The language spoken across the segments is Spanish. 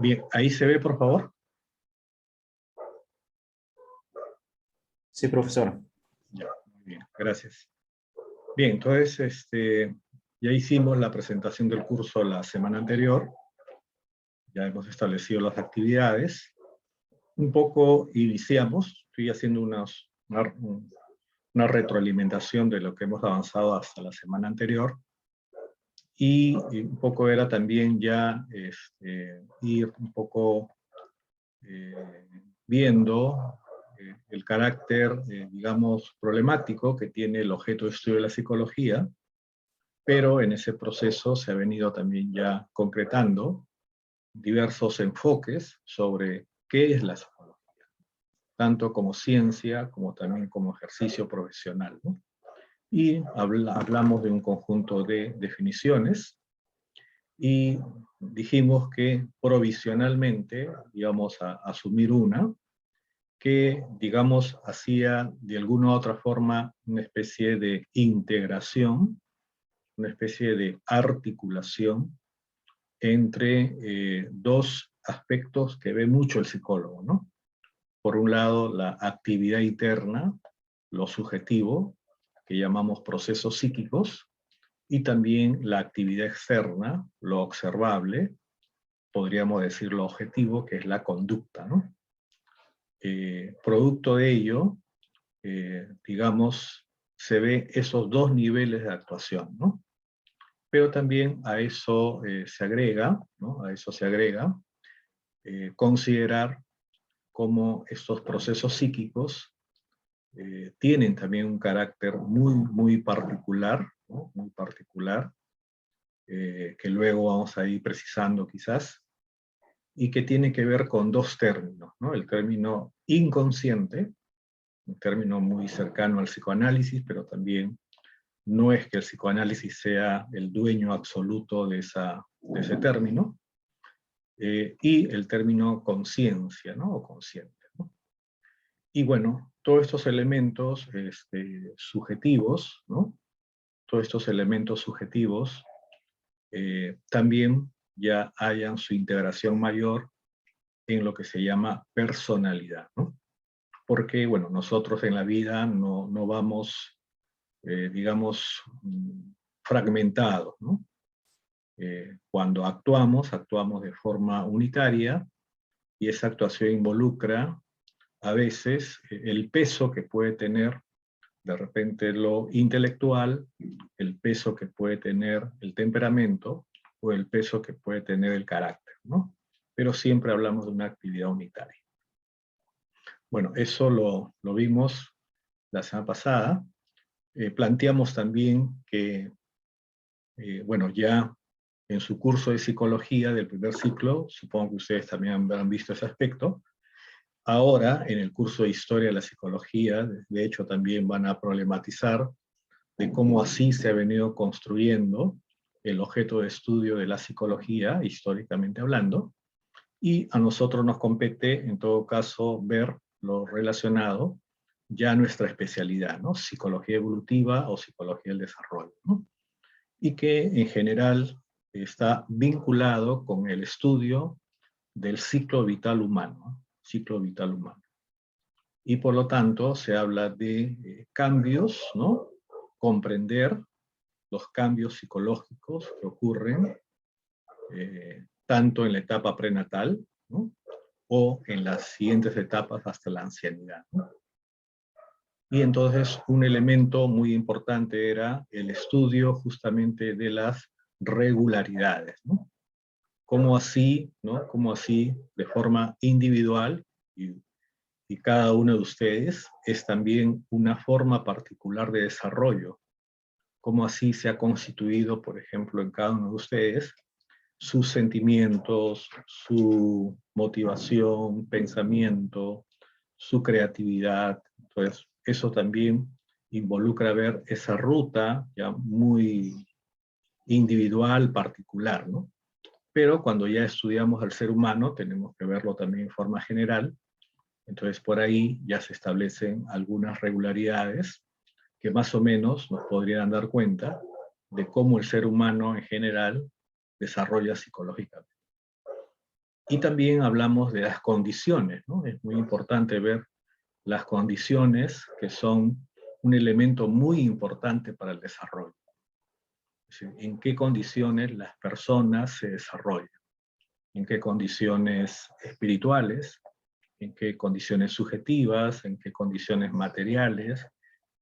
Bien, ahí se ve, por favor. Sí, profesor. Ya, muy bien, gracias. Bien, entonces, ya hicimos la presentación del curso la semana anterior. Ya hemos establecido las actividades. Un poco iniciamos, estoy haciendo una retroalimentación de lo que hemos avanzado hasta la semana anterior. Y un poco era también ya ir un poco viendo el carácter, digamos, problemático que tiene el objeto de estudio de la psicología, pero en ese proceso se ha venido también ya concretando diversos enfoques sobre qué es la psicología, tanto como ciencia como también como ejercicio profesional, ¿no? Y hablamos de un conjunto de definiciones y dijimos que provisionalmente íbamos a asumir una que, digamos, hacía de alguna u otra forma una especie de integración, una especie de articulación entre dos aspectos que ve mucho el psicólogo, ¿no? Por un lado, la actividad interna, lo subjetivo, que llamamos procesos psíquicos, y también la actividad externa, lo observable, podríamos decir lo objetivo, que es la conducta, ¿no? Producto de ello, digamos, se ve esos dos niveles de actuación, ¿no? Pero también a eso se agrega, ¿no? A eso se agrega considerar cómo estos procesos psíquicos tienen también un carácter muy particular, ¿no? Muy particular, que luego vamos a ir precisando quizás, y que tiene que ver con dos términos, ¿no? El término inconsciente, un término muy cercano al psicoanálisis, pero también no es que el psicoanálisis sea el dueño absoluto de ese término, y el término conciencia, ¿no? O consciente, ¿no? Y bueno, todos estos elementos subjetivos, ¿no? Todos estos elementos subjetivos también ya hayan su integración mayor en lo que se llama personalidad, ¿no? Porque, bueno, nosotros en la vida no vamos, digamos, fragmentados, ¿no? Cuando actuamos de forma unitaria, y esa actuación involucra a veces el peso que puede tener de repente lo intelectual, el peso que puede tener el temperamento, o el peso que puede tener el carácter, ¿no? Pero siempre hablamos de una actividad unitaria. Bueno, eso lo vimos la semana pasada. Planteamos también que, bueno, ya en su curso de psicología del primer ciclo, supongo que ustedes también habrán visto ese aspecto. Ahora, en el curso de historia de la psicología, de hecho también van a problematizar de cómo así se ha venido construyendo el objeto de estudio de la psicología, históricamente hablando, y a nosotros nos compete, en todo caso, ver lo relacionado ya a nuestra especialidad, ¿no? Psicología evolutiva o psicología del desarrollo, ¿no? Y que en general está vinculado con el estudio del ciclo vital humano, ¿no? Ciclo vital humano. Y por lo tanto se habla de cambios, ¿no? Comprender los cambios psicológicos que ocurren tanto en la etapa prenatal, ¿no? O en las siguientes etapas hasta la ancianidad, ¿no? Y entonces un elemento muy importante era el estudio justamente de las regularidades, ¿no? Cómo así, ¿no? Cómo así, de forma individual, y cada uno de ustedes es también una forma particular de desarrollo. Cómo así se ha constituido, por ejemplo, en cada uno de ustedes, sus sentimientos, su motivación, pensamiento, su creatividad. Entonces, eso también involucra ver esa ruta ya muy individual, particular, ¿no? Pero cuando ya estudiamos al ser humano, tenemos que verlo también en forma general. Entonces, por ahí ya se establecen algunas regularidades que más o menos nos podrían dar cuenta de cómo el ser humano en general desarrolla psicológicamente. Y también hablamos de las condiciones, ¿no? Es muy importante ver las condiciones que son un elemento muy importante para el desarrollo. Es decir, en qué condiciones las personas se desarrollan, en qué condiciones espirituales, en qué condiciones subjetivas, en qué condiciones materiales,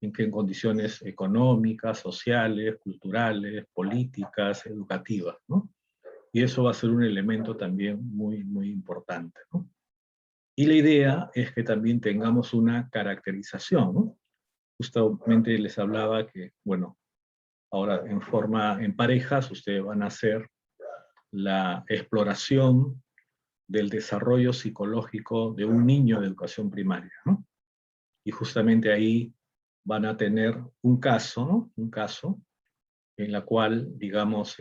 en qué condiciones económicas, sociales, culturales, políticas, educativas, ¿no? Y eso va a ser un elemento también muy, muy importante, ¿no? Y la idea es que también tengamos una caracterización, ¿no? Justamente les hablaba que, bueno, ahora en parejas, ustedes van a hacer la exploración del desarrollo psicológico de un niño de educación primaria, ¿no? Y justamente ahí van a tener un caso, ¿no? Un caso en la cual, digamos,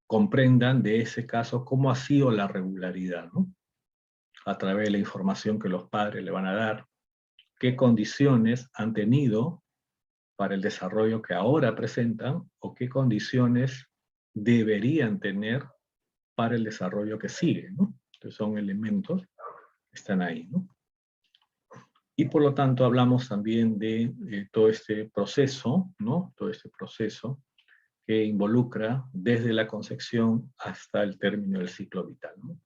comprendan de ese caso cómo ha sido la regularidad, ¿no? A través de la información que los padres le van a dar, qué condiciones han tenido para el desarrollo que ahora presentan o qué condiciones deberían tener para el desarrollo que sigue, ¿no? Entonces son elementos que están ahí, ¿no? Y por lo tanto hablamos también de todo este proceso, ¿no? Todo este proceso que involucra desde la concepción hasta el término del ciclo vital, ¿no?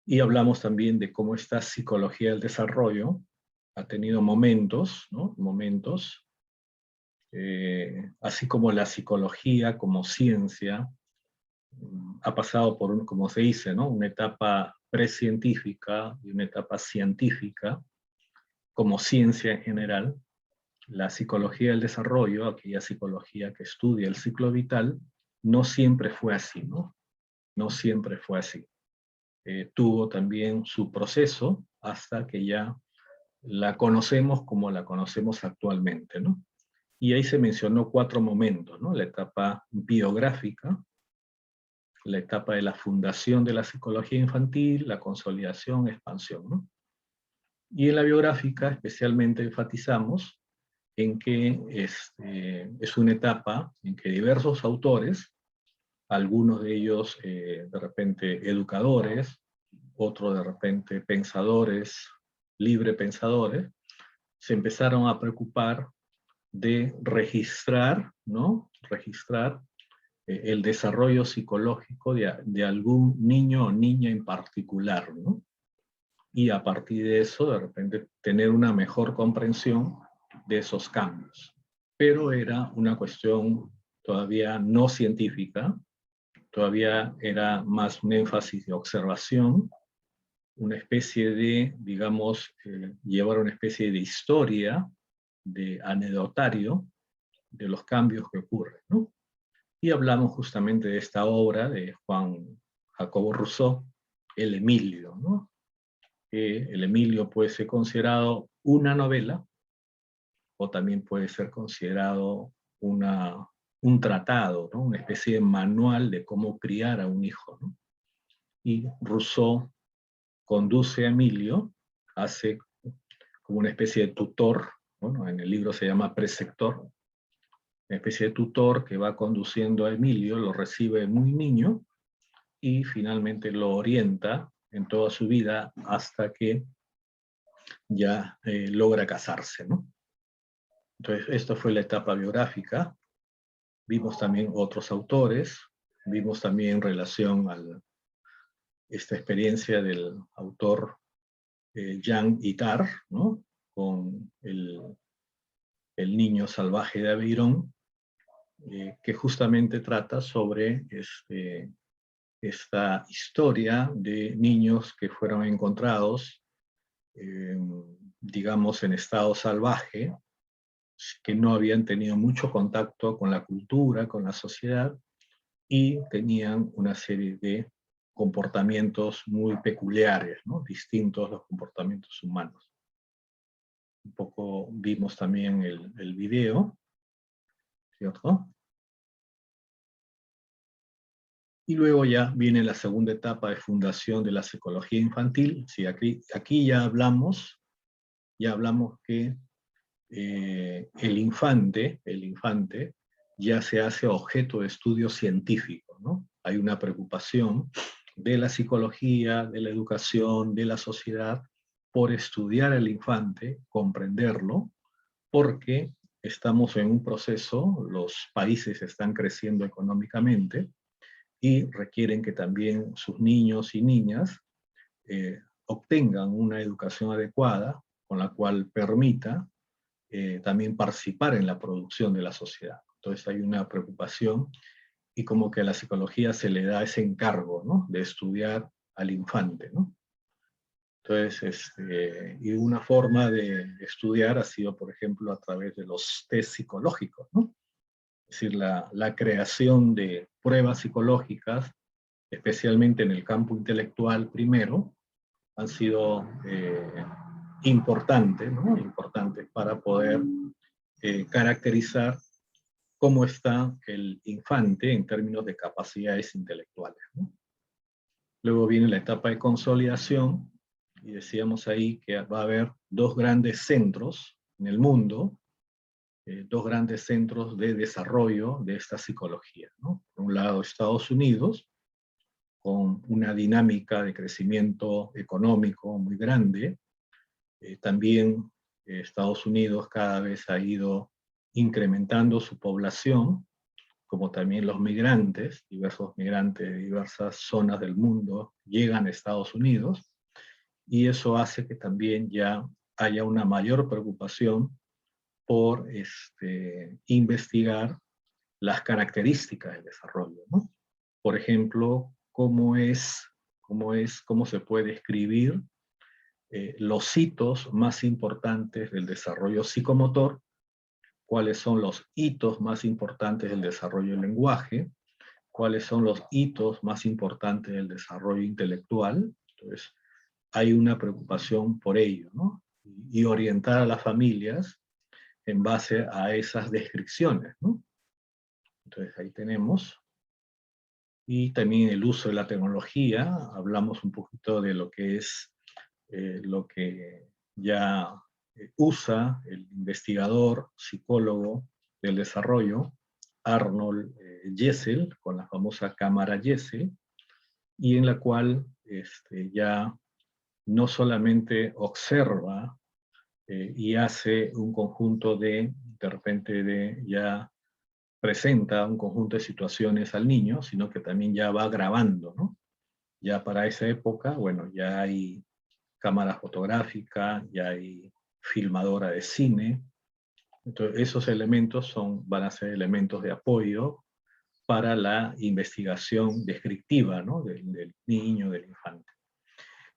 Y hablamos también de cómo esta psicología del desarrollo ha tenido momentos, ¿no? Momentos, así como la psicología como ciencia ha pasado por, como se dice, ¿no? Una etapa precientífica y una etapa científica como ciencia en general. La psicología del desarrollo, aquella psicología que estudia el ciclo vital, no siempre fue así, ¿no? No siempre fue así. Tuvo también su proceso hasta que ya la conocemos como la conocemos actualmente, ¿no? Y ahí se mencionó 4 momentos, ¿no? La etapa biográfica, la etapa de la fundación de la psicología infantil, la consolidación, expansión, ¿no? Y en la biográfica especialmente enfatizamos en que es una etapa en que diversos autores, algunos de ellos de repente educadores, otros de repente pensadores, libre pensadores, se empezaron a preocupar de registrar, ¿no? Registrar el desarrollo psicológico de algún niño o niña en particular, ¿no? Y a partir de eso, de repente, tener una mejor comprensión de esos cambios. Pero era una cuestión todavía no científica, todavía era más un énfasis de observación, una especie de, digamos, llevar una especie de historia, de anecdotario, de los cambios que ocurren, ¿no? Y hablamos justamente de esta obra de Juan Jacobo Rousseau, El Emilio, ¿no? El Emilio puede ser considerado una novela o también puede ser considerado un tratado, ¿no? Una especie de manual de cómo criar a un hijo, ¿no? Y Rousseau conduce a Emilio, hace como una especie de tutor, bueno, en el libro se llama preceptor, una especie de tutor que va conduciendo a Emilio, lo recibe muy niño y finalmente lo orienta en toda su vida hasta que ya logra casarse, ¿no? Entonces, esta fue la etapa biográfica. Vimos también otros autores, vimos también en relación a esta experiencia del autor Jean Itard, ¿no? Con el niño salvaje de Aveyron, que justamente trata sobre esta historia de niños que fueron encontrados, digamos, en estado salvaje, que no habían tenido mucho contacto con la cultura, con la sociedad, y tenían una serie de comportamientos muy peculiares, ¿no? Distintos a los comportamientos humanos. Un poco vimos también el video, ¿cierto? Y luego ya viene la segunda etapa de fundación de la psicología infantil. Sí, aquí ya hablamos que el infante ya se hace objeto de estudio científico, ¿no? hay una preocupación de la psicología, de la educación, de la sociedad, por estudiar al infante, comprenderlo, porque estamos en un proceso, los países están creciendo económicamente y requieren que también sus niños y niñas obtengan una educación adecuada con la cual permita también participar en la producción de la sociedad. Entonces hay una preocupación y como que a la psicología se le da ese encargo, ¿no?, de estudiar al infante, ¿no? Entonces, y una forma de estudiar ha sido, por ejemplo, a través de los test psicológicos, ¿no? Es decir, la creación de pruebas psicológicas, especialmente en el campo intelectual primero, han sido importantes, ¿no? Importantes para poder caracterizar cómo está el infante en términos de capacidades intelectuales, ¿no? Luego viene la etapa de consolidación, y decíamos ahí que va a haber dos grandes centros en el mundo, dos grandes centros de desarrollo de esta psicología, ¿no? Por un lado, Estados Unidos, con una dinámica de crecimiento económico muy grande. También Estados Unidos cada vez ha ido incrementando su población, como también los migrantes, diversos migrantes de diversas zonas del mundo llegan a Estados Unidos, y eso hace que también ya haya una mayor preocupación por investigar las características del desarrollo, ¿no? Por ejemplo, cómo se puede escribir los hitos más importantes del desarrollo psicomotor, cuáles son los hitos más importantes del desarrollo del lenguaje, cuáles son los hitos más importantes del desarrollo intelectual. Entonces, hay una preocupación por ello, ¿no? Y orientar a las familias en base a esas descripciones, ¿no? Entonces, ahí tenemos. Y también el uso de la tecnología, hablamos un poquito de lo que es lo que ya usa el investigador, psicólogo del desarrollo, Arnold Jessel, con la famosa cámara Jessel, y en la cual ya no solamente observa y hace un conjunto de repente ya presenta un conjunto de situaciones al niño, sino que también ya va grabando, ¿no? Ya para esa época, bueno, ya hay cámara fotográfica, ya hay filmadora de cine. Entonces, esos elementos van a ser elementos de apoyo para la investigación descriptiva, ¿no?, del niño, del infante.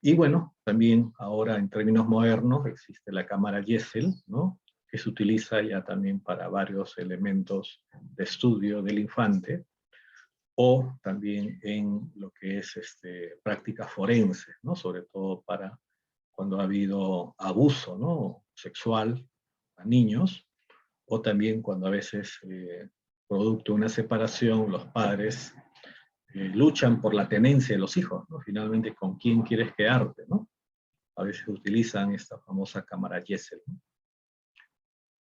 Y bueno, también ahora en términos modernos existe la cámara Jessel, ¿no?, que se utiliza ya también para varios elementos de estudio del infante, o también en lo que es prácticas forenses, ¿no?, sobre todo para cuando ha habido abuso, ¿no?, sexual a niños, o también cuando a veces, producto de una separación, los padres luchan por la tenencia de los hijos, ¿no? Finalmente, ¿con quién quieres quedarte, no? A veces utilizan esta famosa cámara Jessel, ¿no?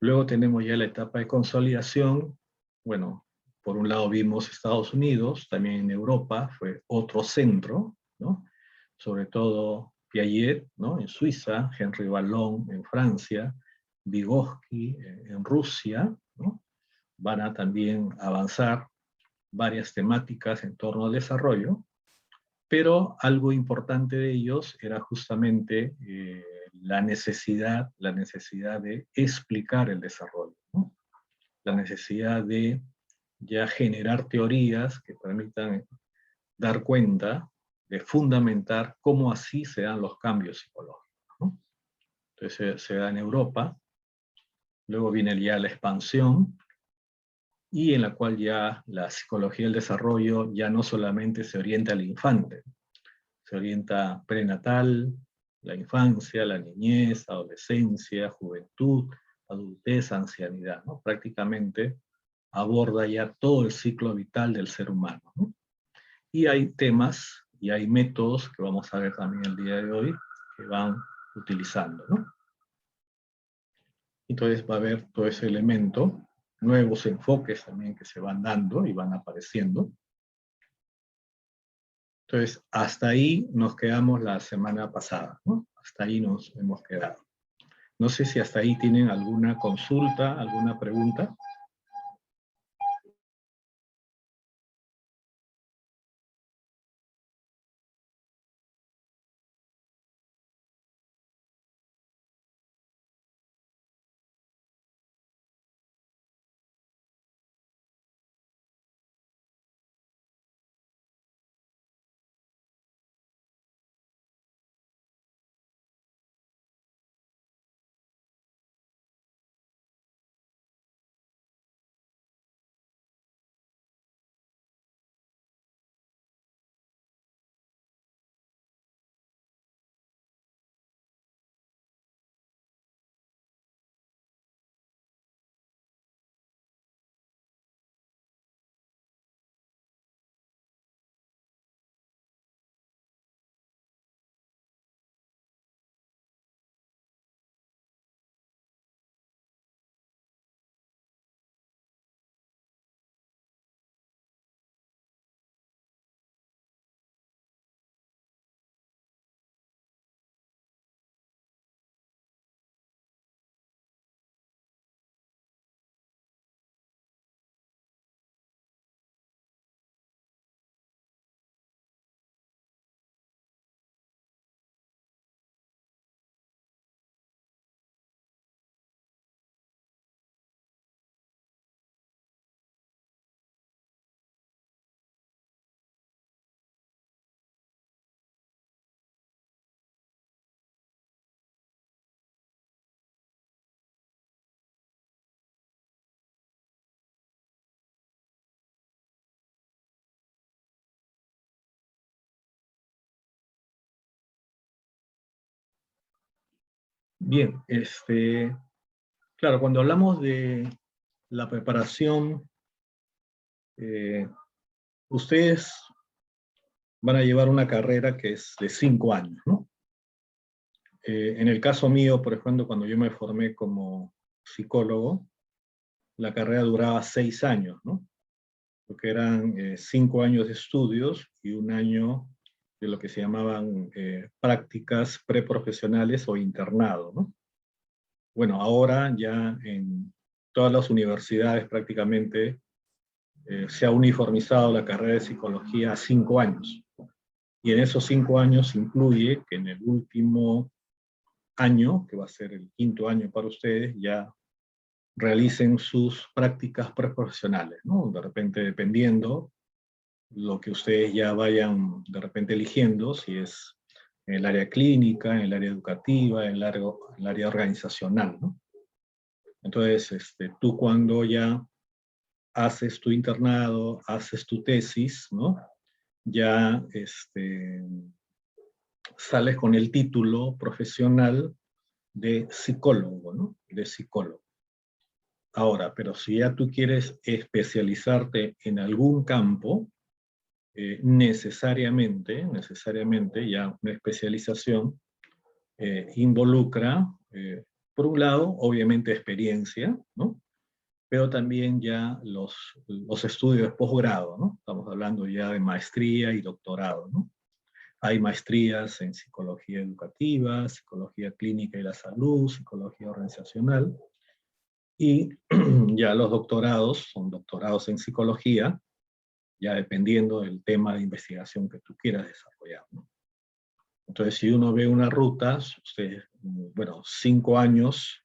Luego tenemos ya la etapa de consolidación. Bueno, por un lado vimos Estados Unidos, también en Europa fue otro centro, ¿no? Sobre todo Piaget, ¿no?, en Suiza, Henry Wallon en Francia, Vygotsky en Rusia, ¿no? Van a también avanzar varias temáticas en torno al desarrollo, pero algo importante de ellos era justamente la necesidad de explicar el desarrollo, ¿no? La necesidad de ya generar teorías que permitan dar cuenta, de fundamentar cómo así se dan los cambios psicológicos, ¿no? Entonces se da en Europa, luego viene ya la expansión, y en la cual ya la psicología del desarrollo ya no solamente se orienta al infante, se orienta prenatal, la infancia, la niñez, adolescencia, juventud, adultez, ancianidad, ¿no? Prácticamente aborda ya todo el ciclo vital del ser humano, ¿no? Y hay temas y hay métodos que vamos a ver también el día de hoy que van utilizando, ¿no? Entonces va a haber todo ese elemento, nuevos enfoques también que se van dando y van apareciendo. Entonces, hasta ahí nos quedamos la semana pasada, ¿no? Hasta ahí nos hemos quedado. No sé si hasta ahí tienen alguna consulta, alguna pregunta. Bien, claro, cuando hablamos de la preparación, ustedes van a llevar una carrera que es de 5 años, ¿no? En el caso mío, por ejemplo, cuando yo me formé como psicólogo, la carrera duraba 6 años, ¿no? Porque eran 5 años de estudios y 1 año de lo que se llamaban prácticas preprofesionales o internado, ¿no? Bueno, ahora ya en todas las universidades prácticamente se ha uniformizado la carrera de psicología a 5 años. Y en esos 5 años incluye que en el último año, que va a ser el 5.º año para ustedes, ya realicen sus prácticas preprofesionales, ¿no? De repente, dependiendo lo que ustedes ya vayan de repente eligiendo, si es en el área clínica, en el área educativa, en el área organizacional, ¿no? Entonces, tú cuando ya haces tu internado, haces tu tesis, ¿no? Ya sales con el título profesional de psicólogo, ¿no? De psicólogo. Ahora, pero si ya tú quieres especializarte en algún campo, necesariamente ya una especialización involucra, por un lado, obviamente experiencia, ¿no? Pero también ya los estudios de posgrado, ¿no? Estamos hablando ya de maestría y doctorado, ¿no? Hay maestrías en psicología educativa, psicología clínica y la salud, psicología organizacional, y ya los doctorados son doctorados en psicología, ya dependiendo del tema de investigación que tú quieras desarrollar, ¿no? Entonces, si uno ve una ruta, ustedes, bueno, 5 años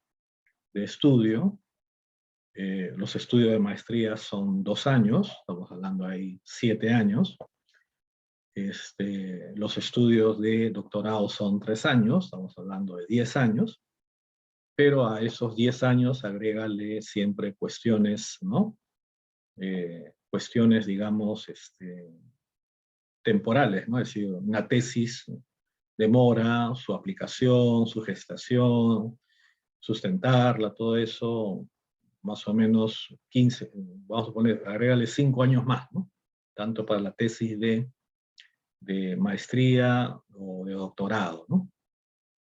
de estudio, los estudios de maestría son 2 años, estamos hablando ahí 7 años, los estudios de doctorado son 3 años, estamos hablando de 10 años, pero a esos 10 años agrégale siempre cuestiones, ¿no? Cuestiones, digamos, temporales, ¿no? Es decir, una tesis demora su aplicación, su gestación, sustentarla, todo eso, más o menos 15, vamos a poner, agrégale 5 años más, ¿no? Tanto para la tesis de maestría o de doctorado, ¿no?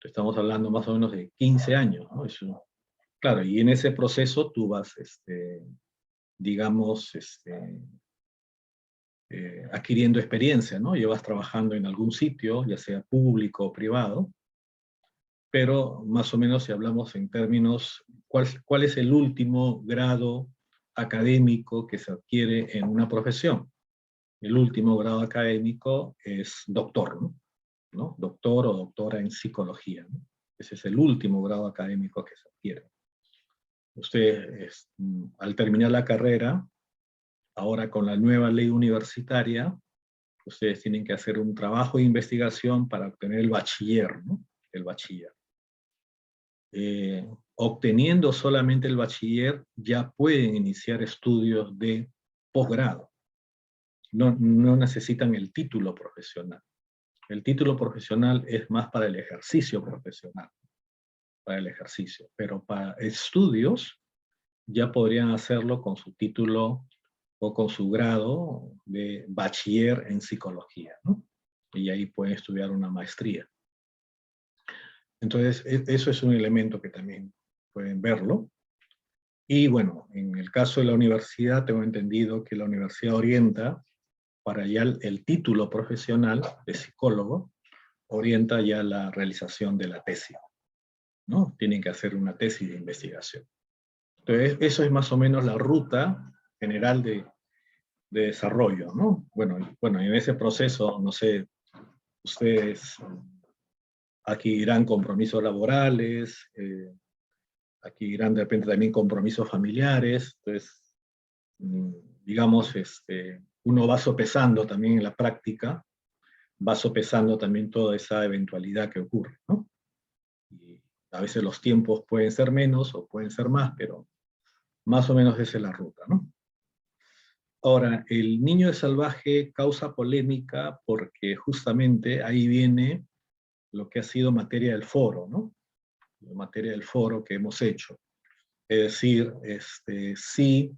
Estamos hablando más o menos de 15 años, ¿no? Eso, claro, y en ese proceso tú vas, digamos, adquiriendo experiencia, ¿no? Llevas trabajando en algún sitio, ya sea público o privado, pero más o menos si hablamos en términos, ¿cuál es el último grado académico que se adquiere en una profesión? El último grado académico es doctor, ¿no? Doctor o doctora en psicología, ¿no? Ese es el último grado académico que se adquiere. Usted, al terminar la carrera, ahora con la nueva ley universitaria, ustedes tienen que hacer un trabajo de investigación para obtener el bachiller, ¿no? El bachiller. Obteniendo solamente el bachiller, ya pueden iniciar estudios de posgrado. No necesitan el título profesional. El título profesional es más para el ejercicio profesional, para el ejercicio. Pero para estudios, ya podrían hacerlo con su título o con su grado de bachiller en psicología, ¿no? Y ahí pueden estudiar una maestría. Entonces, eso es un elemento que también pueden verlo. Y bueno, en el caso de la universidad, tengo entendido que la universidad orienta para ya el título profesional de psicólogo, orienta ya la realización de la tesis, ¿no? Tienen que hacer una tesis de investigación. Entonces, eso es más o menos la ruta general de desarrollo, ¿no? Bueno, en ese proceso, no sé, ustedes adquirirán compromisos laborales, adquirirán de repente también compromisos familiares, entonces, digamos, uno va sopesando también en la práctica, va sopesando también toda esa eventualidad que ocurre, ¿no? Y a veces los tiempos pueden ser menos o pueden ser más, pero más o menos esa es la ruta, ¿no? Ahora, el niño de salvaje causa polémica porque justamente ahí viene lo que ha sido materia del foro, ¿no? La materia del foro que hemos hecho. Es decir, si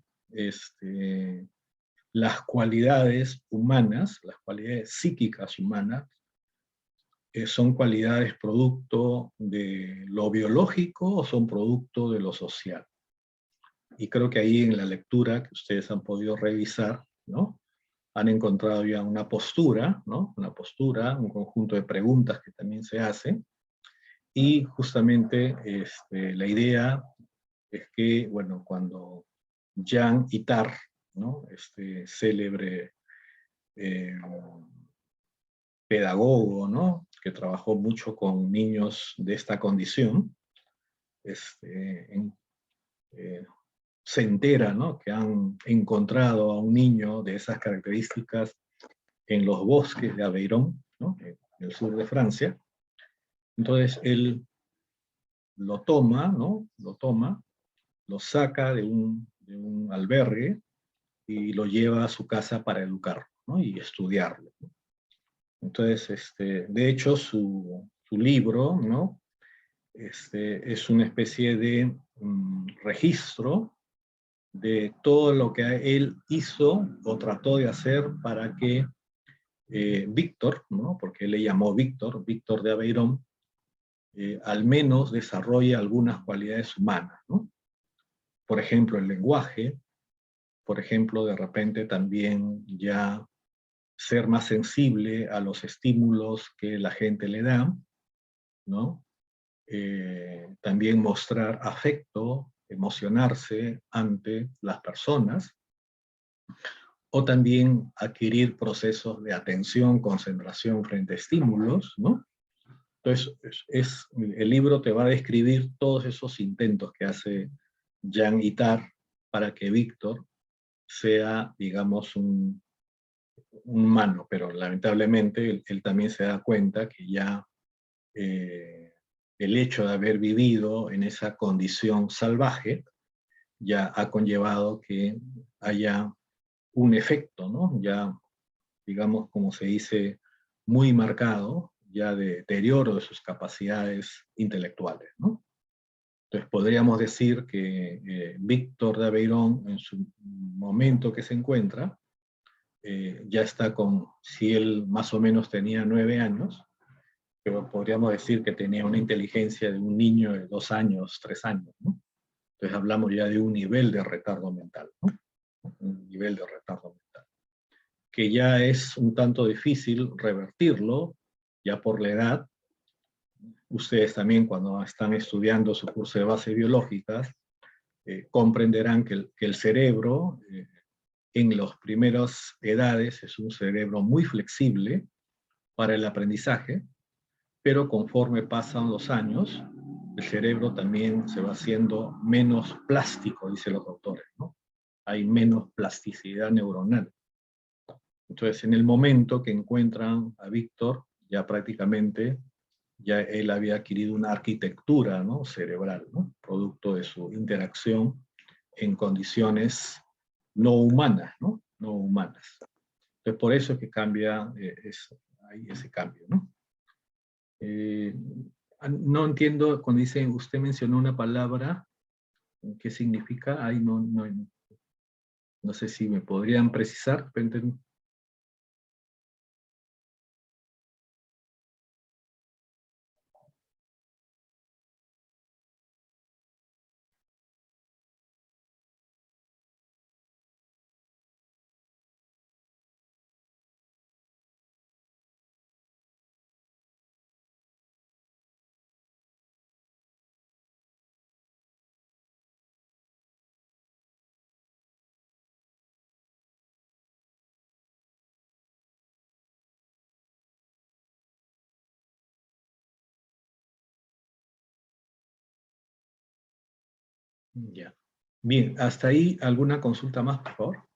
las cualidades humanas, las cualidades psíquicas humanas, son cualidades producto de lo biológico o son producto de lo social. Y creo que ahí en la lectura que ustedes han podido revisar, ¿no? Han encontrado ya una postura, ¿no? Una postura, un conjunto de preguntas que también se hacen. Y justamente la idea es que, bueno, cuando Jean Itard, ¿no? Célebre pedagogo, ¿no? Que trabajó mucho con niños de esta condición, se entera, ¿no? Que han encontrado a un niño de esas características en los bosques de Aveyron, ¿no? En el sur de Francia. Entonces él lo toma, ¿no? Lo saca de un albergue y lo lleva a su casa para educarlo, ¿no? Y estudiarlo, ¿no? Entonces, de hecho, su libro, ¿no? Es una especie de registro de todo lo que él hizo o trató de hacer para que Víctor, ¿no? Porque él le llamó Víctor de Aveyron, al menos desarrolle algunas cualidades humanas, ¿no? Por ejemplo, el lenguaje, por ejemplo, de repente también ya ser más sensible a los estímulos que la gente le da, ¿no? También mostrar afecto, emocionarse ante las personas, o también adquirir procesos de atención, concentración frente a estímulos, ¿no? Entonces, el libro te va a describir todos esos intentos que hace Jean Itard para que Víctor sea, digamos, un humano, pero lamentablemente él también se da cuenta que ya el hecho de haber vivido en esa condición salvaje ya ha conllevado que haya un efecto, ¿no? Ya, digamos, como se dice, muy marcado, ya de deterioro de sus capacidades intelectuales, ¿no? Entonces podríamos decir que Víctor de Aveyron, en su momento que se encuentra, ya está si él más o menos tenía 9 años, pero podríamos decir que tenía una inteligencia de un niño de 2 años, 3 años, ¿no? Entonces hablamos ya de un nivel de retardo mental, ¿no? Un nivel de retardo mental. que ya es un tanto difícil revertirlo, ya por la edad. Ustedes también, cuando están estudiando su curso de bases biológicas, comprenderán que el cerebro, en las primeras edades, es un cerebro muy flexible para el aprendizaje, pero conforme pasan los años, el cerebro también se va haciendo menos plástico, dicen los autores, ¿no? Hay menos plasticidad neuronal. Entonces, en el momento que encuentran a Víctor, ya prácticamente, ya él había adquirido una arquitectura, ¿no?, cerebral, ¿no?, producto de su interacción en condiciones no humanas, ¿no? No humanas. Entonces, por eso es que cambia, hay ese cambio, ¿no? No entiendo cuando dice, usted mencionó una palabra, ¿qué significa? Ahí no sé si me podrían precisar. Ya. Bien, hasta ahí, ¿alguna consulta más, por favor?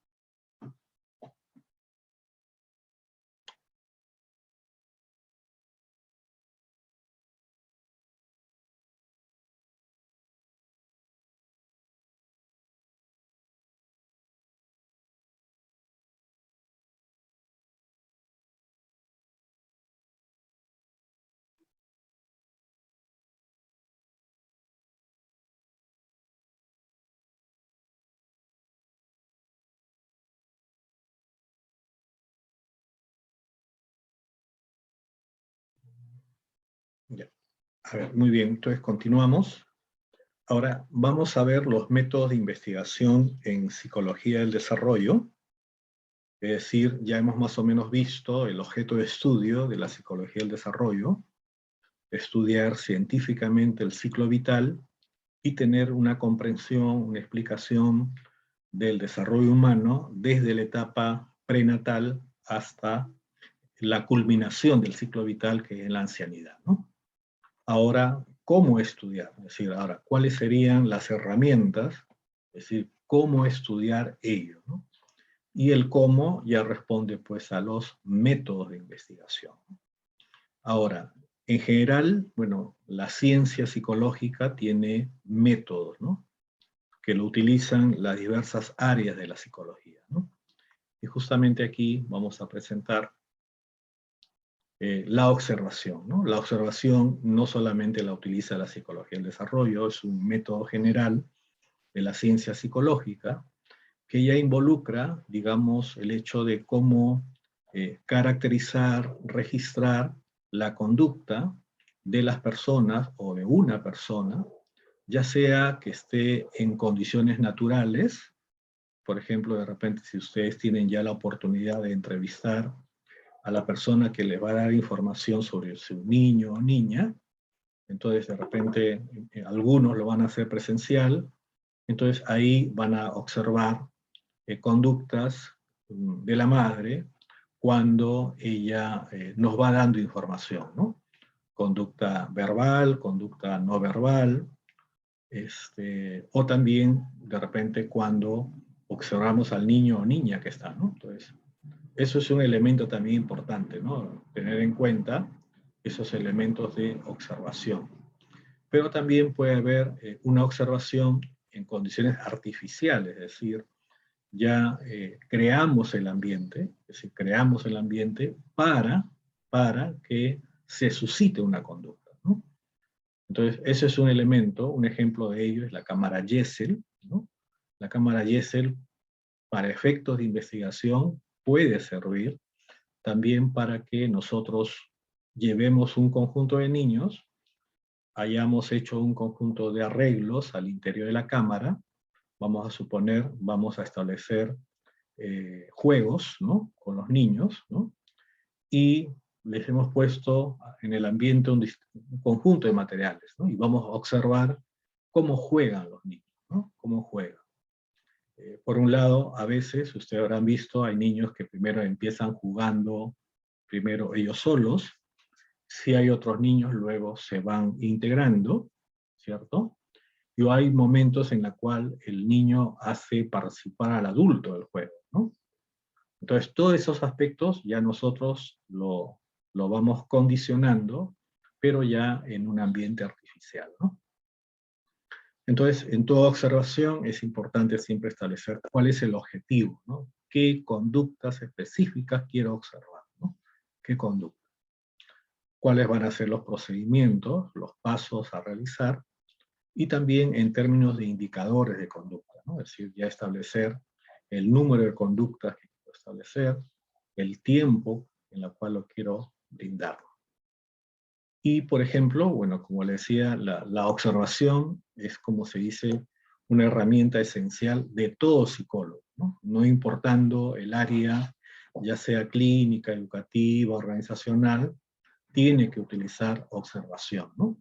Ya. A ver, muy bien, entonces continuamos. Ahora vamos a ver los métodos de investigación en psicología del desarrollo. Es decir, ya hemos más o menos visto el objeto de estudio de la psicología del desarrollo, estudiar científicamente el ciclo vital y tener una comprensión, una explicación del desarrollo humano desde la etapa prenatal hasta la culminación del ciclo vital, que es la ancianidad, ¿no? Ahora, ¿cómo estudiar? Es decir, ahora, ¿cuáles serían las herramientas? Es decir, ¿cómo estudiar ello, ¿no? Y el cómo ya responde pues a los métodos de investigación. Ahora, en general, bueno, la ciencia psicológica tiene métodos, ¿no?, que lo utilizan las diversas áreas de la psicología, ¿no? Y justamente aquí vamos a presentar la observación, ¿no? La observación no solamente la utiliza la psicología del desarrollo, es un método general de la ciencia psicológica que ya involucra, digamos, el hecho de cómo caracterizar, registrar la conducta de las personas o de una persona, ya sea que esté en condiciones naturales. Por ejemplo, de repente, si ustedes tienen ya la oportunidad de entrevistar a la persona que les va a dar información sobre su niño o niña, entonces de repente algunos lo van a hacer presencial, entonces ahí van a observar conductas de la madre cuando ella nos va dando información, ¿no? Conducta verbal, conducta no verbal, o también de repente cuando observamos al niño o niña que está, ¿no? Entonces, eso es un elemento también importante, ¿no? Tener en cuenta esos elementos de observación. Pero también puede haber una observación en condiciones artificiales, es decir, ya creamos el ambiente, es decir, creamos el ambiente para que se suscite una conducta, ¿no? Entonces, ese es un elemento, un ejemplo de ello es la cámara Gesell, ¿no? La cámara Gesell, para efectos de investigación, puede servir también para que nosotros llevemos un conjunto de niños, hayamos hecho un conjunto de arreglos al interior de la cámara, vamos a suponer, vamos a establecer juegos, ¿no?, con los niños, ¿no?, y les hemos puesto en el ambiente un conjunto de materiales, ¿no?, y vamos a observar cómo juegan los niños, ¿no?, cómo juegan. Por un lado, a veces, ustedes habrán visto, hay niños que primero empiezan jugando, primero ellos solos. Si hay otros niños, luego se van integrando, ¿cierto? Y hay momentos en los cuales el niño hace participar al adulto del juego, ¿no? Entonces, todos esos aspectos ya nosotros lo vamos condicionando, pero ya en un ambiente artificial, ¿no? Entonces, en toda observación es importante siempre establecer cuál es el objetivo, ¿no? ¿Qué conductas específicas quiero observar, ¿no? ¿Qué conductas? ¿Cuáles van a ser los procedimientos, los pasos a realizar? Y también en términos de indicadores de conducta, ¿no? Es decir, ya establecer el número de conductas que quiero establecer, el tiempo en el cual lo quiero brindar. Y, por ejemplo, bueno, como le decía, la observación es, como se dice, una herramienta esencial de todo psicólogo, ¿no? No importando el área, ya sea clínica, educativa, organizacional, tiene que utilizar observación, ¿no?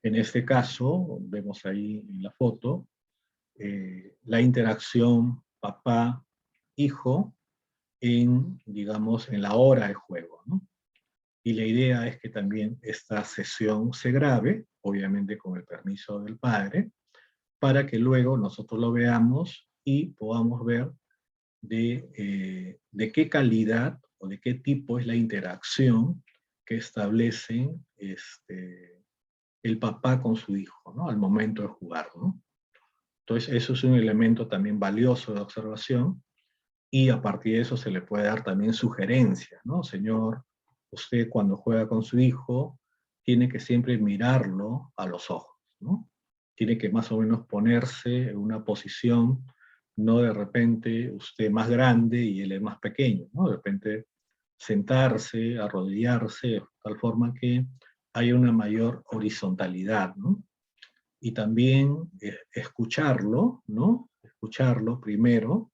En este caso, vemos ahí en la foto, la interacción papá-hijo en, digamos, en la hora de juego, ¿no? Y la idea es que también esta sesión se grabe, obviamente con el permiso del padre, para que luego nosotros lo veamos y podamos ver de qué calidad o de qué tipo es la interacción que establecen el papá con su hijo, ¿no?, al momento de jugar, ¿no? Entonces, eso es un elemento también valioso de observación, y a partir de eso se le puede dar también sugerencias, ¿no? Señor, usted cuando juega con su hijo, tiene que siempre mirarlo a los ojos, ¿no? Tiene que más o menos ponerse en una posición, no de repente usted más grande y él es más pequeño, ¿no? De repente sentarse, arrodillarse, de tal forma que haya una mayor horizontalidad, ¿no? Y también escucharlo, ¿no? Escucharlo primero,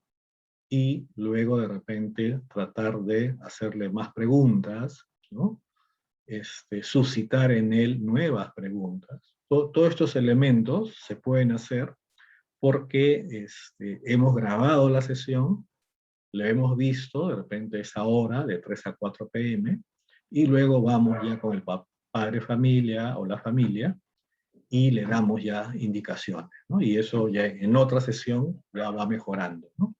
y luego de repente tratar de hacerle más preguntas, ¿no? Suscitar en él nuevas preguntas. Todos estos elementos se pueden hacer porque hemos grabado la sesión, la hemos visto, de repente esa hora, de 3 a 4 p.m., y luego vamos ya con el padre familia o la familia, y le damos ya indicaciones, ¿no? Y eso ya en otra sesión ya va mejorando, ¿no?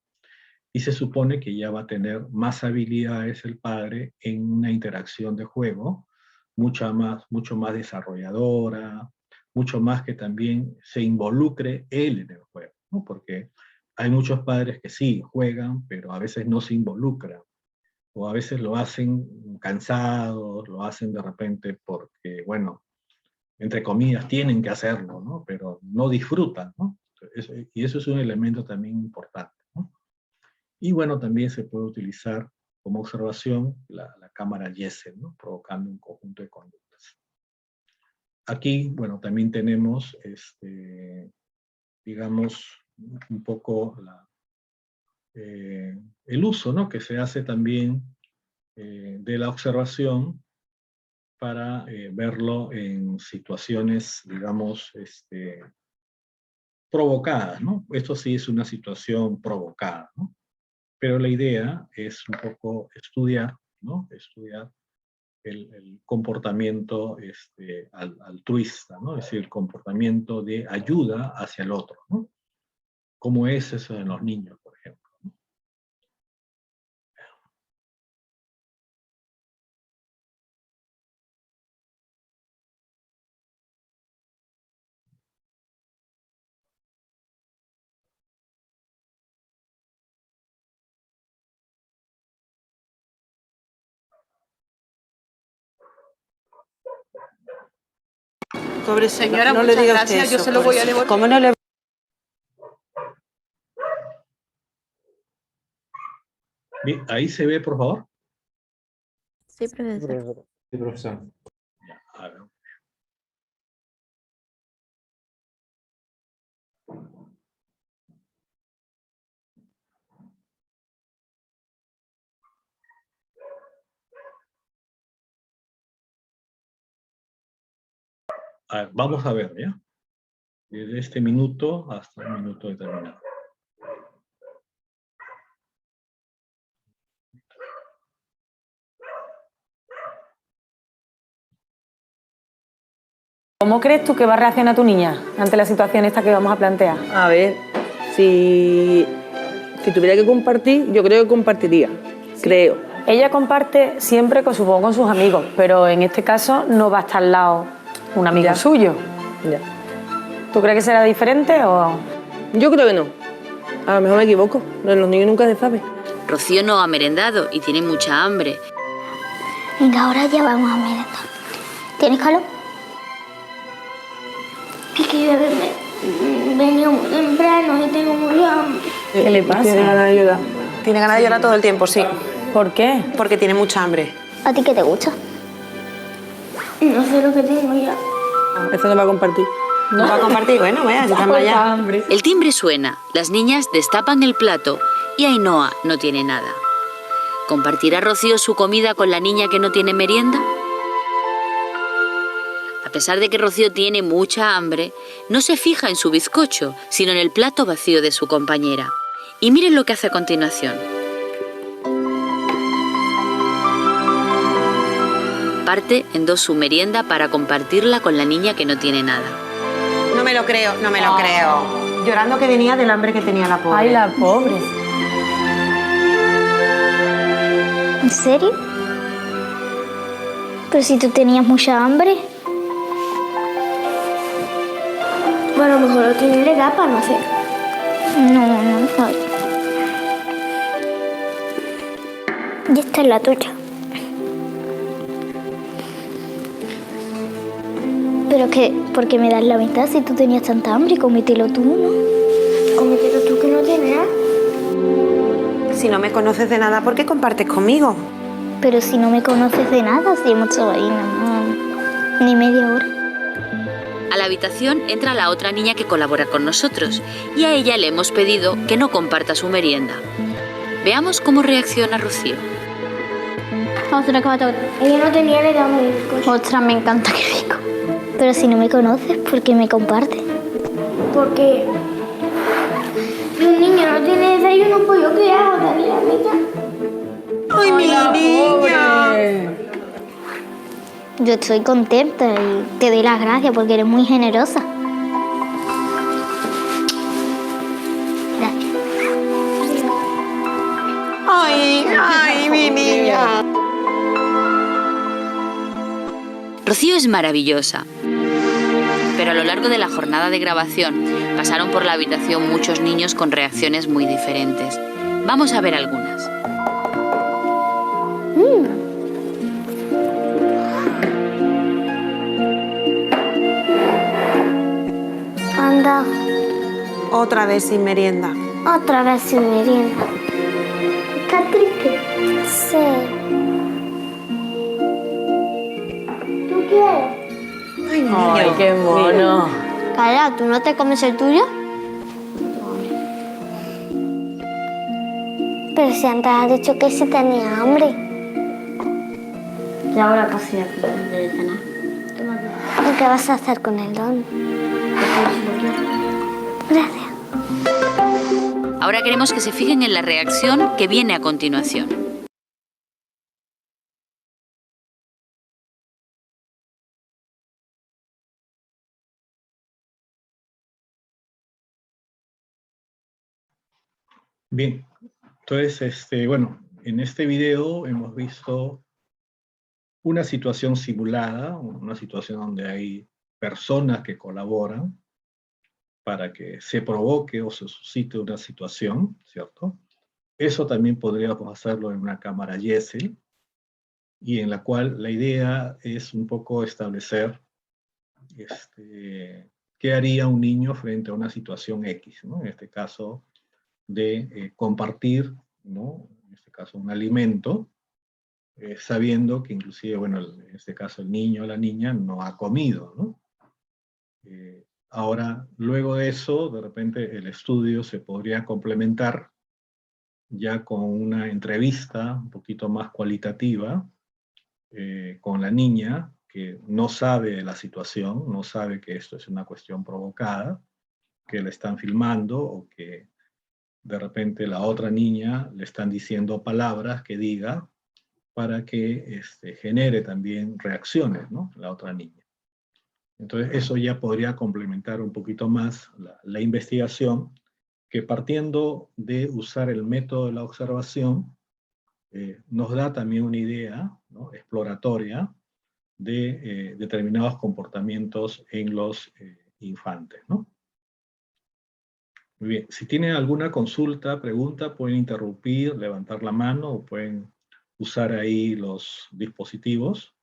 Y se supone que ya va a tener más habilidades el padre en una interacción de juego, mucho más desarrolladora, mucho más que también se involucre él en el juego, ¿no? Porque hay muchos padres que sí juegan, pero a veces no se involucran, o a veces lo hacen cansados, lo hacen de repente porque, bueno, entre comillas, tienen que hacerlo, ¿no? Pero no disfrutan, ¿no? Y eso es un elemento también importante, ¿no? Y bueno, también se puede utilizar como observación la cámara Jessen, ¿no?, provocando un conjunto de conductas. Aquí, bueno, también tenemos, digamos, un poco el uso, ¿no?, que se hace también de la observación para verlo en situaciones, digamos, provocadas, ¿no? Esto sí es una situación provocada, ¿no? Pero la idea es un poco estudiar, ¿no? Estudiar el comportamiento altruista, ¿no? Es decir, el comportamiento de ayuda hacia el otro, ¿no? ¿Cómo es eso en los niños, por ejemplo? Pobre señora, No le muchas diga usted gracias, yo eso, se lo voy a pobrecito. devolver. ¿Cómo no le... Bien, ahí se ve, por favor. Sí, profesor. Sí, profesor. Ya, a ver. Vamos a ver, ¿ya? Desde este minuto hasta el minuto determinado. ¿Cómo crees tú que va a reaccionar tu niña ante la situación esta que vamos a plantear? A ver, si tuviera que compartir, yo creo que compartiría. Sí. Creo. Ella comparte siempre, supongo, con sus amigos, pero en este caso no va a estar al lado un amigo suyo. Ya. ¿Tú crees que será diferente o...? Yo creo que no. A lo mejor me equivoco. Los niños nunca se sabe. Rocío no ha merendado y tiene mucha hambre. Venga, ahora ya vamos a merendar. ¿Tienes calor? Es que yo he venido muy temprano y tengo mucha hambre. ¿Qué le pasa? Tiene ganas de llorar. Tiene ganas de llorar todo el tiempo, sí. ¿Por qué? Porque tiene mucha hambre. ¿A ti qué te gusta? No sé lo que tengo ya. Eso no va a compartir. No va a compartir, bueno, vaya, si estamos allá. El timbre suena, las niñas destapan el plato y Ainhoa no tiene nada. ¿Compartirá Rocío su comida con la niña que no tiene merienda? A pesar de que Rocío tiene mucha hambre, no se fija en su bizcocho, sino en el plato vacío de su compañera. Y miren lo que hace a continuación. Parte en dos su merienda para compartirla con la niña que no tiene nada. No me lo creo, no me lo creo. Llorando que venía del hambre que tenía la pobre. Ay, la pobre. ¿En serio? Pero si tú tenías mucha hambre. Bueno, a lo mejor lo tiene la edad para no hacer. No. Y esta es la tuya. Pero que, ¿por qué me das la mitad si tú tenías tanta hambre? Cómetelo tú, ¿no? Cómetelo tú que no tienes nada. Si no me conoces de nada, ¿por qué compartes conmigo? Pero si no me conoces de nada, si hemos estado ahí ni media hora. A la habitación entra la otra niña que colabora con nosotros y a ella le hemos pedido que no comparta su merienda. Veamos cómo reacciona Rocío. Ella no tenía la edad de bizcocho. Ostras, me encanta, qué rico. Pero si no me conoces, ¿por qué me compartes? Porque si un niño no tiene desayuno, pues yo qué hago, darle la mitad. ¡Ay, mi niña! Yo estoy contenta y te doy las gracias porque eres muy generosa. Gracias. ¡Ay, mi niña! Rocío es maravillosa. Pero a lo largo de la jornada de grabación pasaron por la habitación muchos niños con reacciones muy diferentes. Vamos a ver algunas. Anda, Otra vez sin merienda. otra vez sin merienda. ¿Está triste? Sí. ¿Tú quieres? Ay, niño. Ay, qué mono. Cala, ¿tú no te comes el tuyo? Pero si antes has dicho que sí tenía hambre. Y ahora casi de cenar. ¿Y qué vas a hacer con el don? Gracias. Ahora queremos que se fijen en la reacción que viene a continuación. Bien, entonces, bueno, en este video hemos visto una situación simulada, una situación donde hay personas que colaboran para que se provoque o se suscite una situación, ¿cierto? Eso también podríamos hacerlo en una cámara Gesell, y en la cual la idea es un poco establecer qué haría un niño frente a una situación X, ¿no? En este caso, de compartir, ¿no? En este caso, un alimento, sabiendo que inclusive, bueno, en este caso el niño o la niña no ha comido, ¿no? Ahora, luego de eso, de repente el estudio se podría complementar ya con una entrevista un poquito más cualitativa con la niña, que no sabe de la situación, no sabe que esto es una cuestión provocada, que le están filmando o que de repente la otra niña le están diciendo palabras que diga para que genere también reacciones, ¿no? La otra niña. Entonces eso ya podría complementar un poquito más la investigación, que partiendo de usar el método de la observación, nos da también una idea, ¿no?, exploratoria de determinados comportamientos en los infantes, ¿no? Muy bien, si tienen alguna consulta, pregunta, pueden interrumpir, levantar la mano o pueden usar ahí los dispositivos.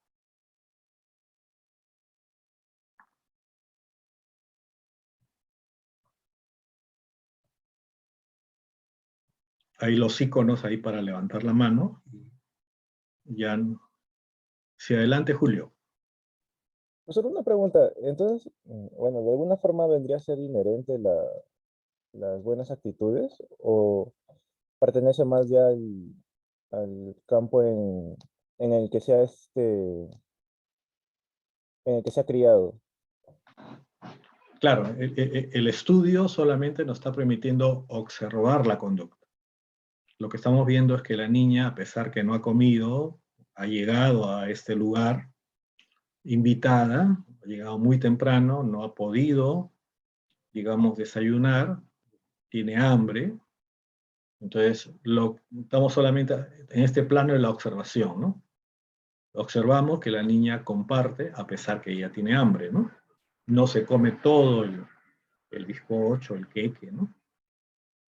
Hay los iconos ahí para levantar la mano. Ya, si adelante, Julio. Solo una pregunta. Entonces, bueno, ¿de alguna forma vendría a ser inherente las buenas actitudes o pertenece más ya al campo en el que sea en el que se ha criado? Claro, el estudio solamente nos está permitiendo observar la conducta. Lo que estamos viendo es que la niña, a pesar que no ha comido, ha llegado a este lugar invitada, ha llegado muy temprano, no ha podido, digamos, desayunar, tiene hambre. Entonces, estamos solamente en este plano de la observación, ¿no? Observamos que la niña comparte a pesar que ella tiene hambre, ¿no? No se come todo el bizcocho, el queque, ¿no?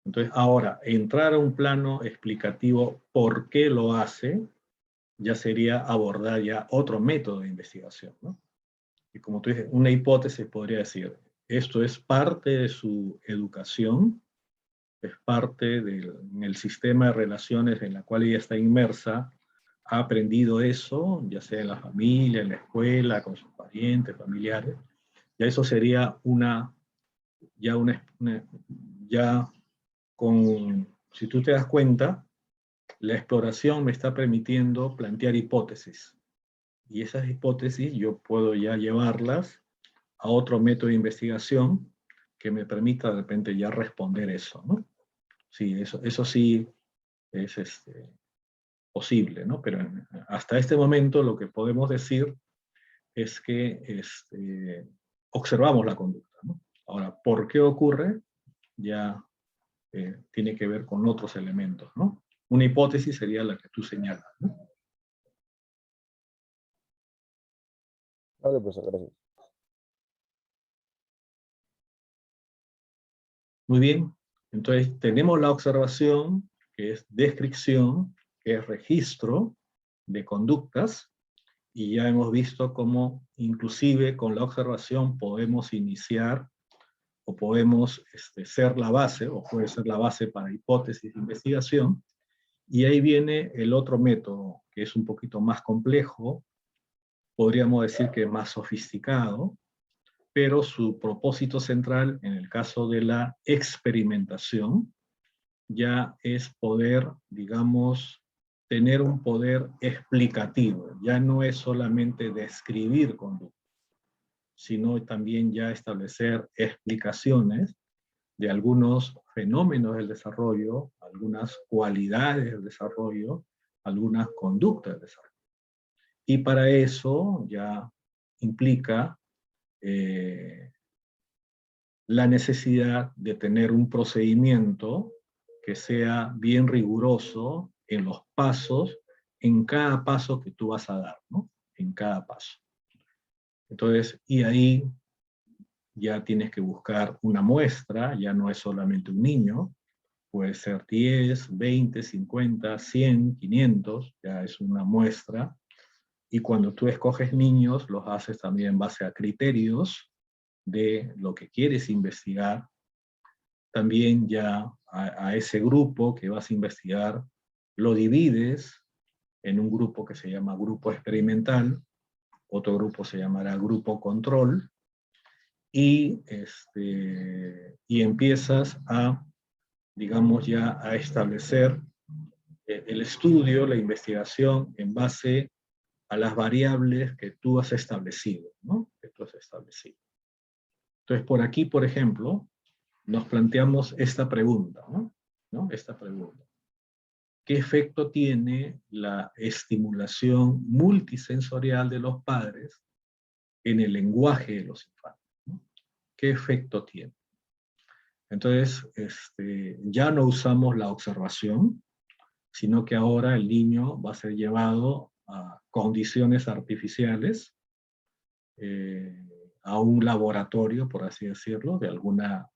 Entonces, ahora, entrar a un plano explicativo por qué lo hace, ya sería abordar ya otro método de investigación, ¿no? Y como tú dices, una hipótesis podría decir, esto es parte de su educación, es parte del sistema de relaciones en la cual ella está inmersa, ha aprendido eso, ya sea en la familia, en la escuela, con sus parientes, familiares, ya eso sería si tú te das cuenta, la exploración me está permitiendo plantear hipótesis. Y esas hipótesis yo puedo ya llevarlas a otro método de investigación que me permita de repente ya responder eso, ¿no? Sí, eso sí es posible, ¿no? Pero hasta este momento lo que podemos decir es que observamos la conducta, ¿no? Ahora, ¿por qué ocurre? Ya tiene que ver con otros elementos, ¿no? Una hipótesis sería la que tú señalas, ¿no? Vale, pues gracias. Muy bien, entonces tenemos la observación, que es descripción, que es registro de conductas, y ya hemos visto cómo inclusive con la observación podemos iniciar o podemos ser la base, o puede ser la base para hipótesis de investigación, y ahí viene el otro método, que es un poquito más complejo, podríamos decir que es más sofisticado, pero su propósito central, en el caso de la experimentación, ya es poder, digamos, tener un poder explicativo. Ya no es solamente describir conducta, sino también ya establecer explicaciones de algunos fenómenos del desarrollo, algunas cualidades del desarrollo, algunas conductas del desarrollo. Y para eso ya implica la necesidad de tener un procedimiento que sea bien riguroso en los pasos, en cada paso que tú vas a dar, ¿no? En cada paso. Entonces, y ahí ya tienes que buscar una muestra, ya no es solamente un niño, puede ser 10, 20, 50, 100, 500, ya es una muestra. Y cuando tú escoges niños, los haces también en base a criterios de lo que quieres investigar. También ya a ese grupo que vas a investigar, lo divides en un grupo que se llama grupo experimental, otro grupo se llamará grupo control, y empiezas a, digamos ya, a establecer el estudio, la investigación en base a las variables que tú has establecido, ¿no? Que tú has establecido. Entonces, por aquí, por ejemplo, nos planteamos esta pregunta, ¿no? Esta pregunta. ¿Qué efecto tiene la estimulación multisensorial de los padres en el lenguaje de los infantes, ¿no? ¿Qué efecto tiene? Entonces, ya no usamos la observación, sino que ahora el niño va a ser llevado a condiciones artificiales, a un laboratorio, por así decirlo, de alguna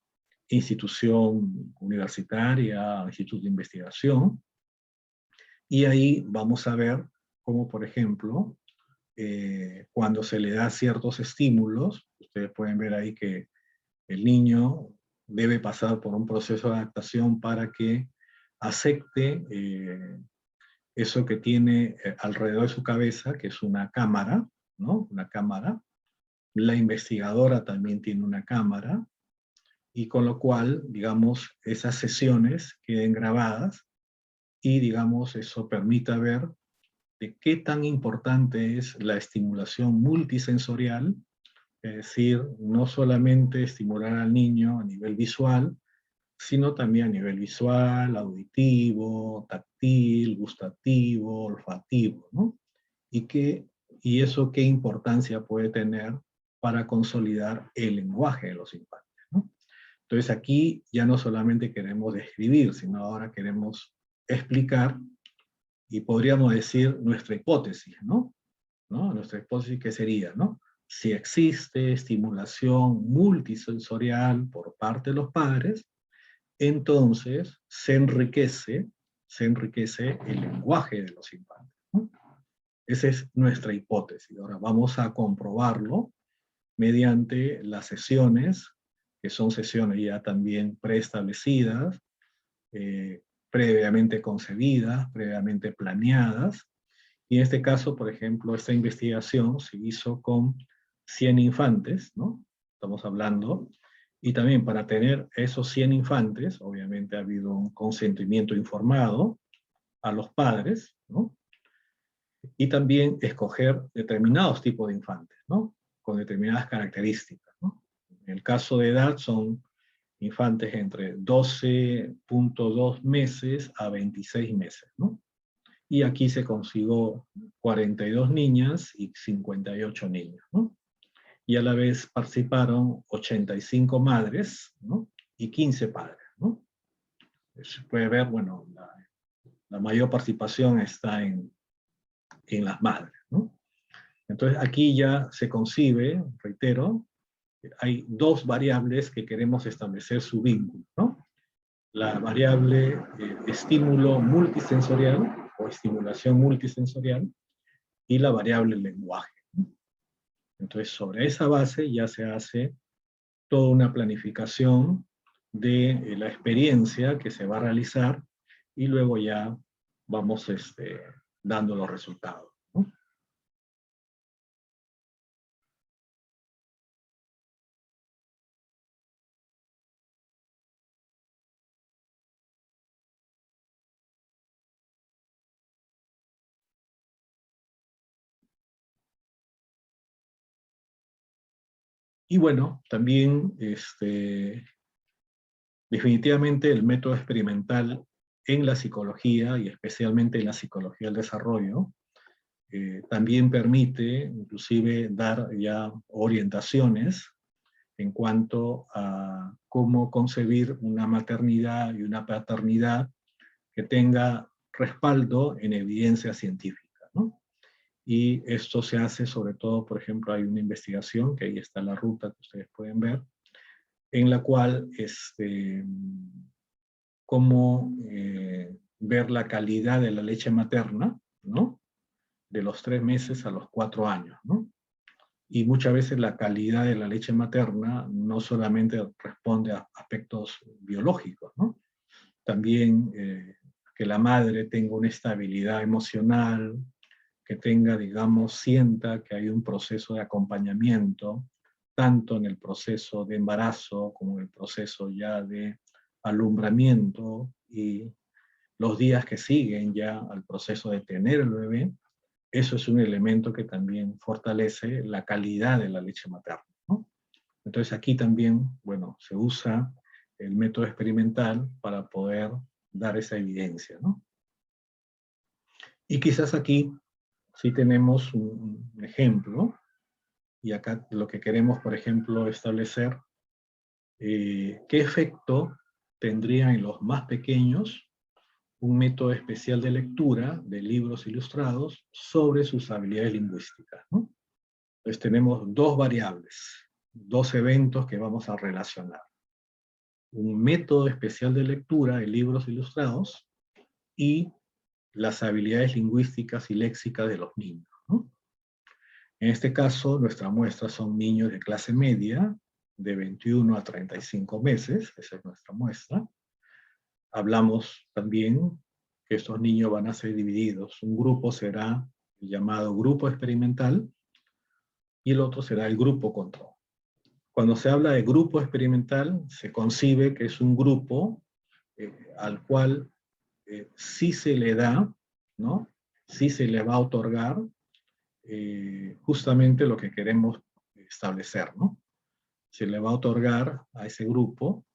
institución universitaria, instituto de investigación, y ahí vamos a ver cómo, por ejemplo, cuando se le da ciertos estímulos, ustedes pueden ver ahí que el niño debe pasar por un proceso de adaptación para que acepte eso que tiene alrededor de su cabeza, que es una cámara, ¿no? Una cámara. La investigadora también tiene una cámara, y con lo cual, digamos, esas sesiones queden grabadas, y, digamos, eso permita ver de qué tan importante es la estimulación multisensorial, es decir, no solamente estimular al niño a nivel visual, sino también a nivel visual, auditivo, táctil, gustativo, olfativo, ¿no? Y eso qué importancia puede tener para consolidar el lenguaje de los infantes, ¿no? Entonces aquí ya no solamente queremos describir, sino ahora queremos explicar, y podríamos decir nuestra hipótesis, ¿no? Nuestra hipótesis, ¿qué sería, no? Si existe estimulación multisensorial por parte de los padres, entonces se enriquece el lenguaje de los infantes, ¿no? Esa es nuestra hipótesis. Ahora vamos a comprobarlo mediante las sesiones, que son sesiones ya también preestablecidas, previamente concebidas, previamente planeadas. Y en este caso, por ejemplo, esta investigación se hizo con 100 infantes, ¿no? Estamos hablando. Y también para tener esos 100 infantes, obviamente ha habido un consentimiento informado a los padres, ¿no? Y también escoger determinados tipos de infantes, ¿no? Con determinadas características, ¿no? En el caso de edad son infantes entre 12.2 meses a 26 meses, ¿no? Y aquí se consiguió 42 niñas y 58 niños, ¿no? Y a la vez participaron 85 madres, ¿no? Y 15 padres, ¿no? Se puede ver, bueno, la mayor participación está en las madres, ¿no? Entonces aquí ya se concibe, reitero, hay dos variables que queremos establecer su vínculo, ¿no? La variable estímulo multisensorial o estimulación multisensorial y la variable lenguaje, ¿no? Entonces sobre esa base ya se hace toda una planificación de la experiencia que se va a realizar, y luego ya vamos dando los resultados, ¿no? Y bueno, también definitivamente el método experimental en la psicología, y especialmente en la psicología del desarrollo, también permite inclusive dar ya orientaciones en cuanto a cómo concebir una maternidad y una paternidad que tenga respaldo en evidencia científica, ¿no? Y esto se hace sobre todo, por ejemplo, hay una investigación, que ahí está la ruta que ustedes pueden ver, en la cual cómo ver la calidad de la leche materna, ¿no? De los 3 meses a los 4 años, ¿no? Y muchas veces la calidad de la leche materna no solamente responde a aspectos biológicos, ¿no? También que la madre tenga una estabilidad emocional, que tenga, digamos, sienta que hay un proceso de acompañamiento, tanto en el proceso de embarazo como en el proceso ya de alumbramiento y los días que siguen ya al proceso de tener el bebé, eso es un elemento que también fortalece la calidad de la leche materna, ¿no? Entonces aquí también, bueno, se usa el método experimental para poder dar esa evidencia, ¿no? Y quizás aquí sí tenemos un ejemplo, y acá lo que queremos, por ejemplo, establecer qué efecto tendría en los más pequeños un método especial de lectura de libros ilustrados sobre sus habilidades lingüísticas, ¿no? Entonces tenemos dos variables, dos eventos que vamos a relacionar. Un método especial de lectura de libros ilustrados y las habilidades lingüísticas y léxicas de los niños, ¿no? En este caso, nuestra muestra son niños de clase media, de 21 a 35 meses, esa es nuestra muestra. Hablamos también que estos niños van a ser divididos. Un grupo será el llamado grupo experimental y el otro será el grupo control. Cuando se habla de grupo experimental, se concibe que es un grupo al cual sí se le da, ¿no? Sí se le va a otorgar justamente lo que queremos establecer, ¿no? Se le va a otorgar a ese grupo,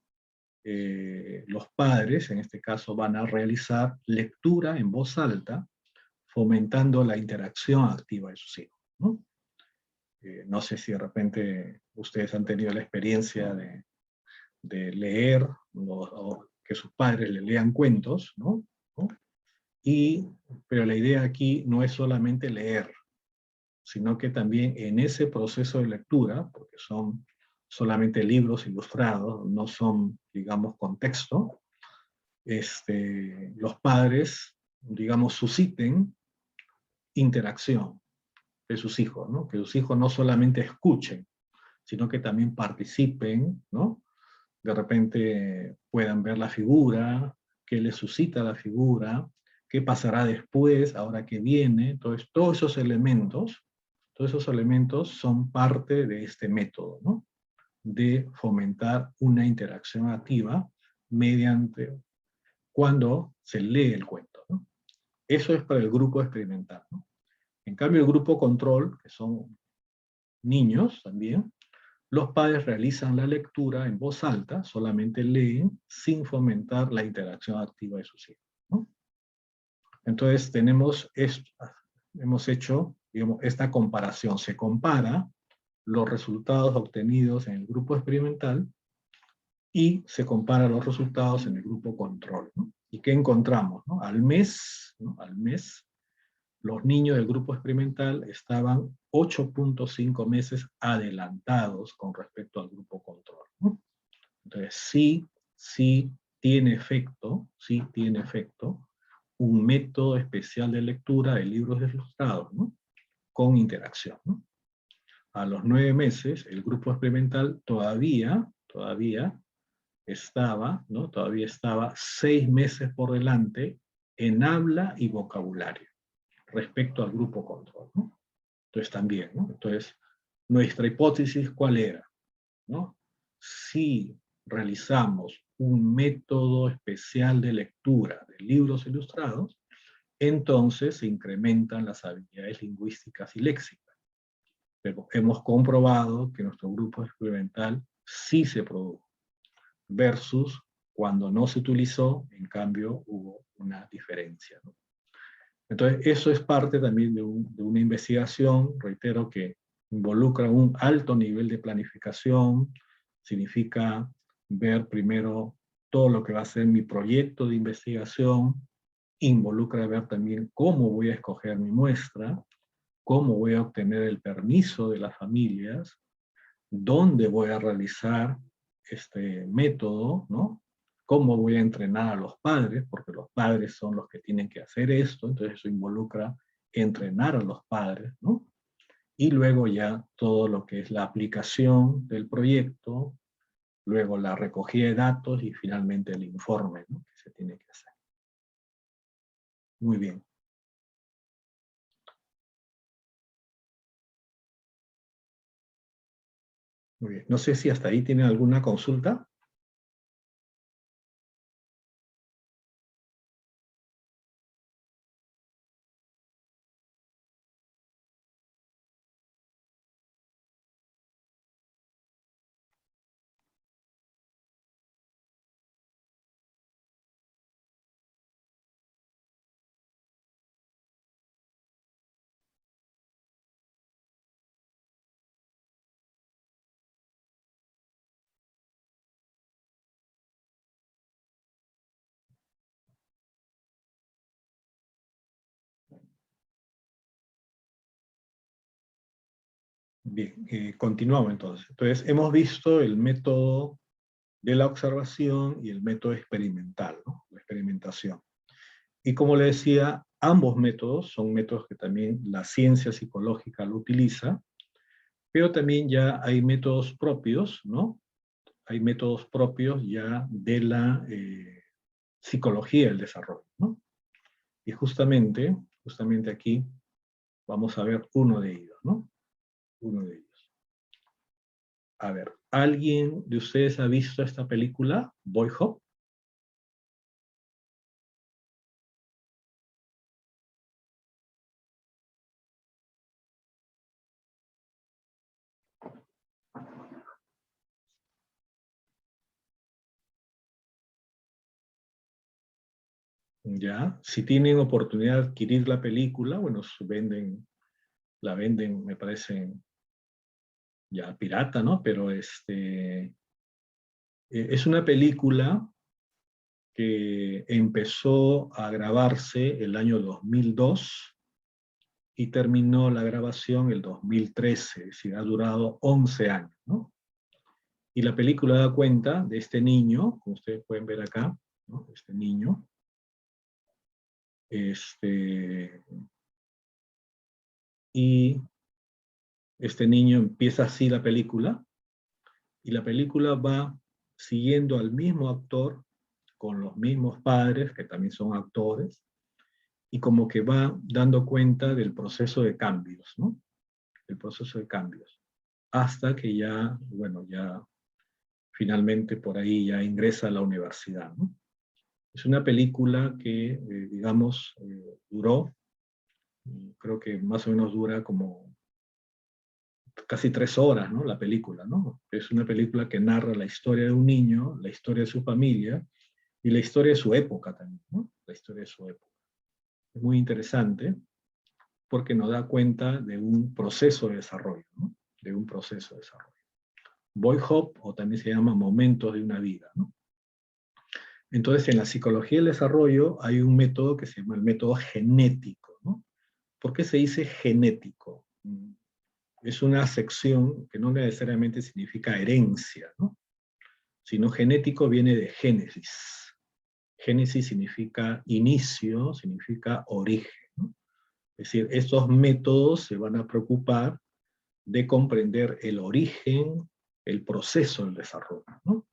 los padres, en este caso, van a realizar lectura en voz alta, fomentando la interacción activa de sus hijos, ¿no? No sé si de repente ustedes han tenido la experiencia de leer, o que sus padres le lean cuentos, ¿no? Pero la idea aquí no es solamente leer, sino que también en ese proceso de lectura, porque son solamente libros ilustrados, no son, digamos, contexto, los padres, digamos, susciten interacción de sus hijos, ¿no? Que sus hijos no solamente escuchen, sino que también participen, ¿no? De repente puedan ver la figura, qué les suscita la figura, qué pasará después, ahora que viene. Entonces, todos esos elementos son parte de este método, ¿no? De fomentar una interacción activa mediante cuando se lee el cuento, ¿no? Eso es para el grupo experimental, ¿no? En cambio, el grupo control, que son niños también, los padres realizan la lectura en voz alta, solamente leen, sin fomentar la interacción activa de sus hijos, ¿no? Entonces hemos hecho, digamos, esta comparación. Se compara los resultados obtenidos en el grupo experimental y se compara los resultados en el grupo control, ¿no? ¿Y qué encontramos, ¿no? Al mes, ¿no? Al mes, los niños del grupo experimental estaban 8.5 meses adelantados con respecto al grupo control, ¿no? Entonces, sí tiene efecto un método especial de lectura de libros ilustrados, ¿no? Con interacción, ¿no? A los 9 meses, el grupo experimental todavía estaba, ¿no? Todavía estaba 6 meses por delante en habla y vocabulario respecto al grupo control, ¿no? Entonces también, ¿no? Entonces, nuestra hipótesis, ¿cuál era? ¿No? Si realizamos un método especial de lectura de libros ilustrados, entonces se incrementan las habilidades lingüísticas y léxicas. Pero hemos comprobado que nuestro grupo experimental sí se produjo, versus cuando no se utilizó, en cambio hubo una diferencia, ¿no? Entonces, eso es parte también de una investigación, reitero, que involucra un alto nivel de planificación, significa ver primero todo lo que va a ser mi proyecto de investigación, involucra ver también cómo voy a escoger mi muestra, cómo voy a obtener el permiso de las familias, dónde voy a realizar este método, ¿no? Cómo voy a entrenar a los padres, porque los padres son los que tienen que hacer esto, entonces eso involucra entrenar a los padres, ¿no? Y luego ya todo lo que es la aplicación del proyecto, luego la recogida de datos y finalmente el informe, ¿no? Que se tiene que hacer. Muy bien. Muy bien. No sé si hasta ahí tienen alguna consulta. Bien, continuamos entonces. Entonces, hemos visto el método de la observación y el método experimental, ¿no? La experimentación. Y como le decía, ambos métodos son métodos que también la ciencia psicológica lo utiliza, pero también ya hay métodos propios, ¿no? Hay métodos propios ya de la psicología del desarrollo, ¿no? Y justamente aquí vamos a ver uno de ellos, ¿no? Uno de ellos. A ver, ¿alguien de ustedes ha visto esta película, Boy Hop? Ya, si tienen oportunidad de adquirir la película, bueno, la venden, me parece, ya pirata, ¿no? Pero es una película que empezó a grabarse el año 2002 y terminó la grabación el 2013, es decir, ha durado 11 años, ¿no? Y la película da cuenta de este niño, como ustedes pueden ver acá, ¿no? Este niño, y este niño empieza así la película, y la película va siguiendo al mismo actor, con los mismos padres, que también son actores, y como que va dando cuenta del proceso de cambios, ¿no? El proceso de cambios. Hasta que ya, bueno, ya finalmente por ahí ya ingresa a la universidad, ¿no? Es una película que, digamos, duró, creo que más o menos dura como casi 3 horas, ¿no? La película, ¿no? Es una película que narra la historia de un niño, la historia de su familia, y la historia de su época también, ¿no? La historia de su época. Es muy interesante porque nos da cuenta de un proceso de desarrollo, ¿no? De un proceso de desarrollo. Boy Hop, o también se llama Momentos de una vida, ¿no? Entonces, en la psicología del desarrollo hay un método que se llama el método genético, ¿no? ¿Por qué se dice genético? Es una sección que no necesariamente significa herencia, ¿no? Sino genético viene de génesis. Génesis significa inicio, significa origen, ¿no? Es decir, estos métodos se van a preocupar de comprender el origen, el proceso del desarrollo, ¿no?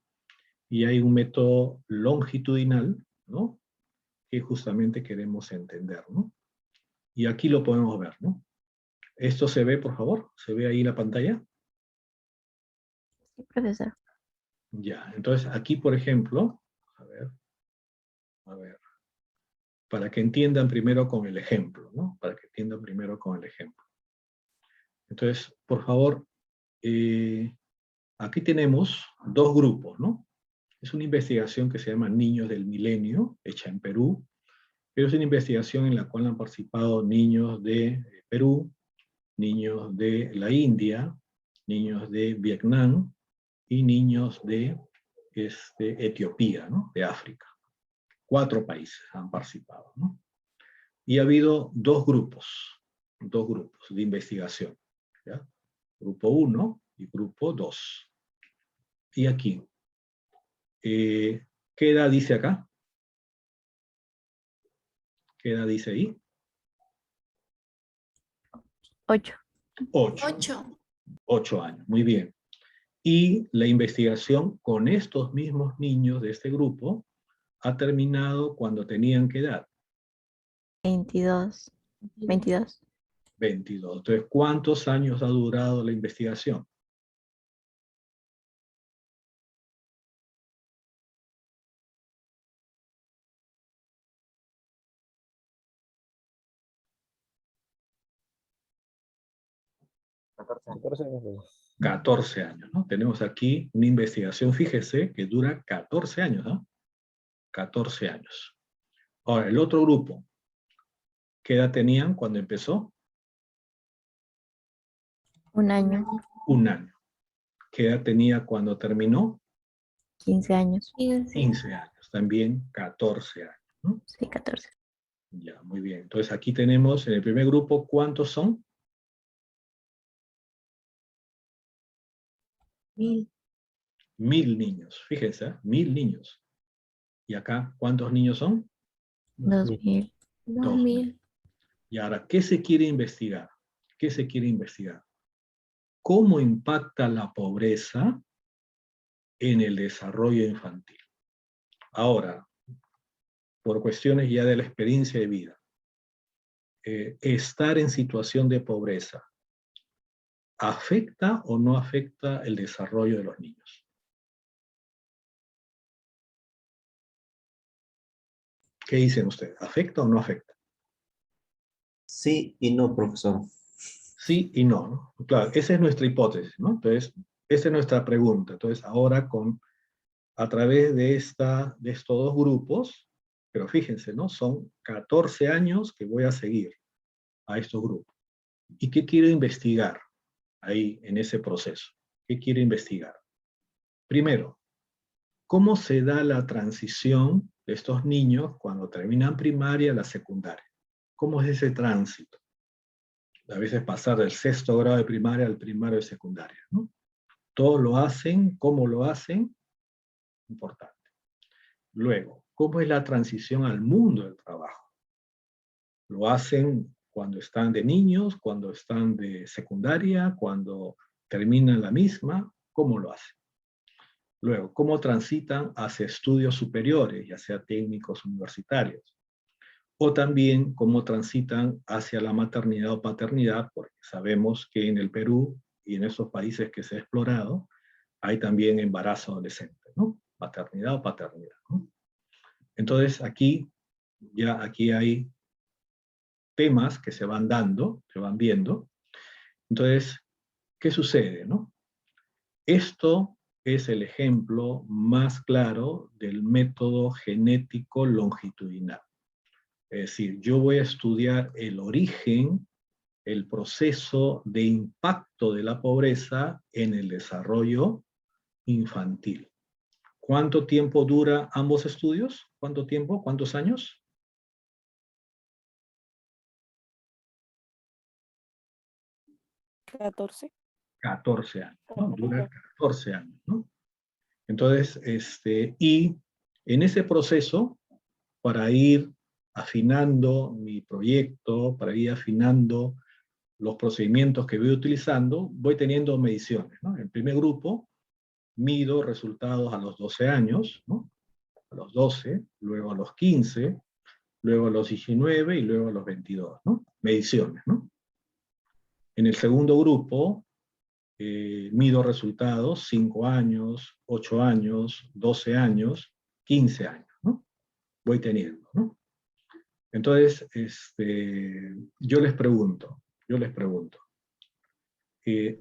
Y hay un método longitudinal, ¿no? Que justamente queremos entender, ¿no? Y aquí lo podemos ver, ¿no? ¿Esto se ve, por favor? ¿Se ve ahí en la pantalla? Sí, profesor. Ya, entonces aquí, por ejemplo, a ver, para que entiendan primero con el ejemplo, ¿no? Para que entiendan primero con el ejemplo. Entonces, por favor, aquí tenemos 2 grupos, ¿no? Es una investigación que se llama Niños del Milenio, hecha en Perú, pero es una investigación en la cual han participado niños de Perú, niños de la India, niños de Vietnam y niños de Etiopía, ¿no? De África. 4 países han participado, ¿no? Y ha habido 2 grupos de investigación, ¿ya? Grupo 1 y grupo 2. Y aquí, ¿qué edad dice acá? ¿Qué edad dice ahí? 8. 8 años, muy bien. Y la investigación con estos mismos niños de este grupo ha terminado cuando tenían ¿qué edad? 22. 22. 22. Entonces, ¿cuántos años ha durado la investigación? años. 14 años, ¿no? Tenemos aquí una investigación, fíjese, que dura 14 años, ¿no? 14 años. Ahora, el otro grupo, ¿qué edad tenían cuando empezó? 1 año. 1 año. ¿Qué edad tenía cuando terminó? 15 años. 15 años. También 14 años, ¿no? Sí, 14. Ya, muy bien. Entonces aquí tenemos en el primer grupo, ¿cuántos son? 1000. 1000 niños. Fíjense, ¿eh? 1000 niños. ¿Y acá cuántos niños son? 2000. 2000. Y ahora, ¿qué se quiere investigar? ¿Qué se quiere investigar? ¿Cómo impacta la pobreza en el desarrollo infantil? Ahora, por cuestiones ya de la experiencia de vida, estar en situación de pobreza, ¿afecta o no afecta el desarrollo de los niños? ¿Qué dicen ustedes? ¿Afecta o no afecta? Sí y no, profesor. Sí y no, ¿no? Claro, esa es nuestra hipótesis, ¿no? Entonces, esa es nuestra pregunta. Entonces, ahora a través de estos dos grupos, pero fíjense, ¿no? Son 14 años que voy a seguir a estos grupos. ¿Y qué quiero investigar ahí en ese proceso? ¿Qué quiero investigar? Primero, ¿cómo se da la transición de estos niños cuando terminan primaria a la secundaria? ¿Cómo es ese tránsito? A veces pasar del 6º grado de primaria al primario de secundaria, ¿no? Todos lo hacen, ¿cómo lo hacen? Importante. Luego, ¿cómo es la transición al mundo del trabajo? Lo hacen cuando están de niños, cuando están de secundaria, cuando terminan la misma, ¿cómo lo hacen? Luego, ¿cómo transitan hacia estudios superiores, ya sea técnicos universitarios? O también, ¿cómo transitan hacia la maternidad o paternidad? Porque sabemos que en el Perú y en esos países que se ha explorado, hay también embarazo adolescente, ¿no? Maternidad o paternidad, ¿no? Entonces, aquí hay temas que se van dando, se van viendo. Entonces, ¿qué sucede, no? Esto es el ejemplo más claro del método genético longitudinal. Es decir, yo voy a estudiar el origen, el proceso de impacto de la pobreza en el desarrollo infantil. ¿Cuánto tiempo dura ambos estudios? ¿Cuánto tiempo? ¿Cuántos años? 14. 14 años, ¿no? Dura 14 años, ¿no? Entonces, y en ese proceso, para ir afinando mi proyecto, para ir afinando los procedimientos que voy utilizando, voy teniendo mediciones, ¿no? En el primer grupo, mido resultados a los 12 años, ¿no? A los 12, luego a los 15, luego a los 19 y luego a los 22, ¿no? Mediciones, ¿no? En el segundo grupo, mido resultados 5 años, 8 años, 12 años, 15 años, ¿no? Voy teniendo, ¿no? Entonces, yo les pregunto,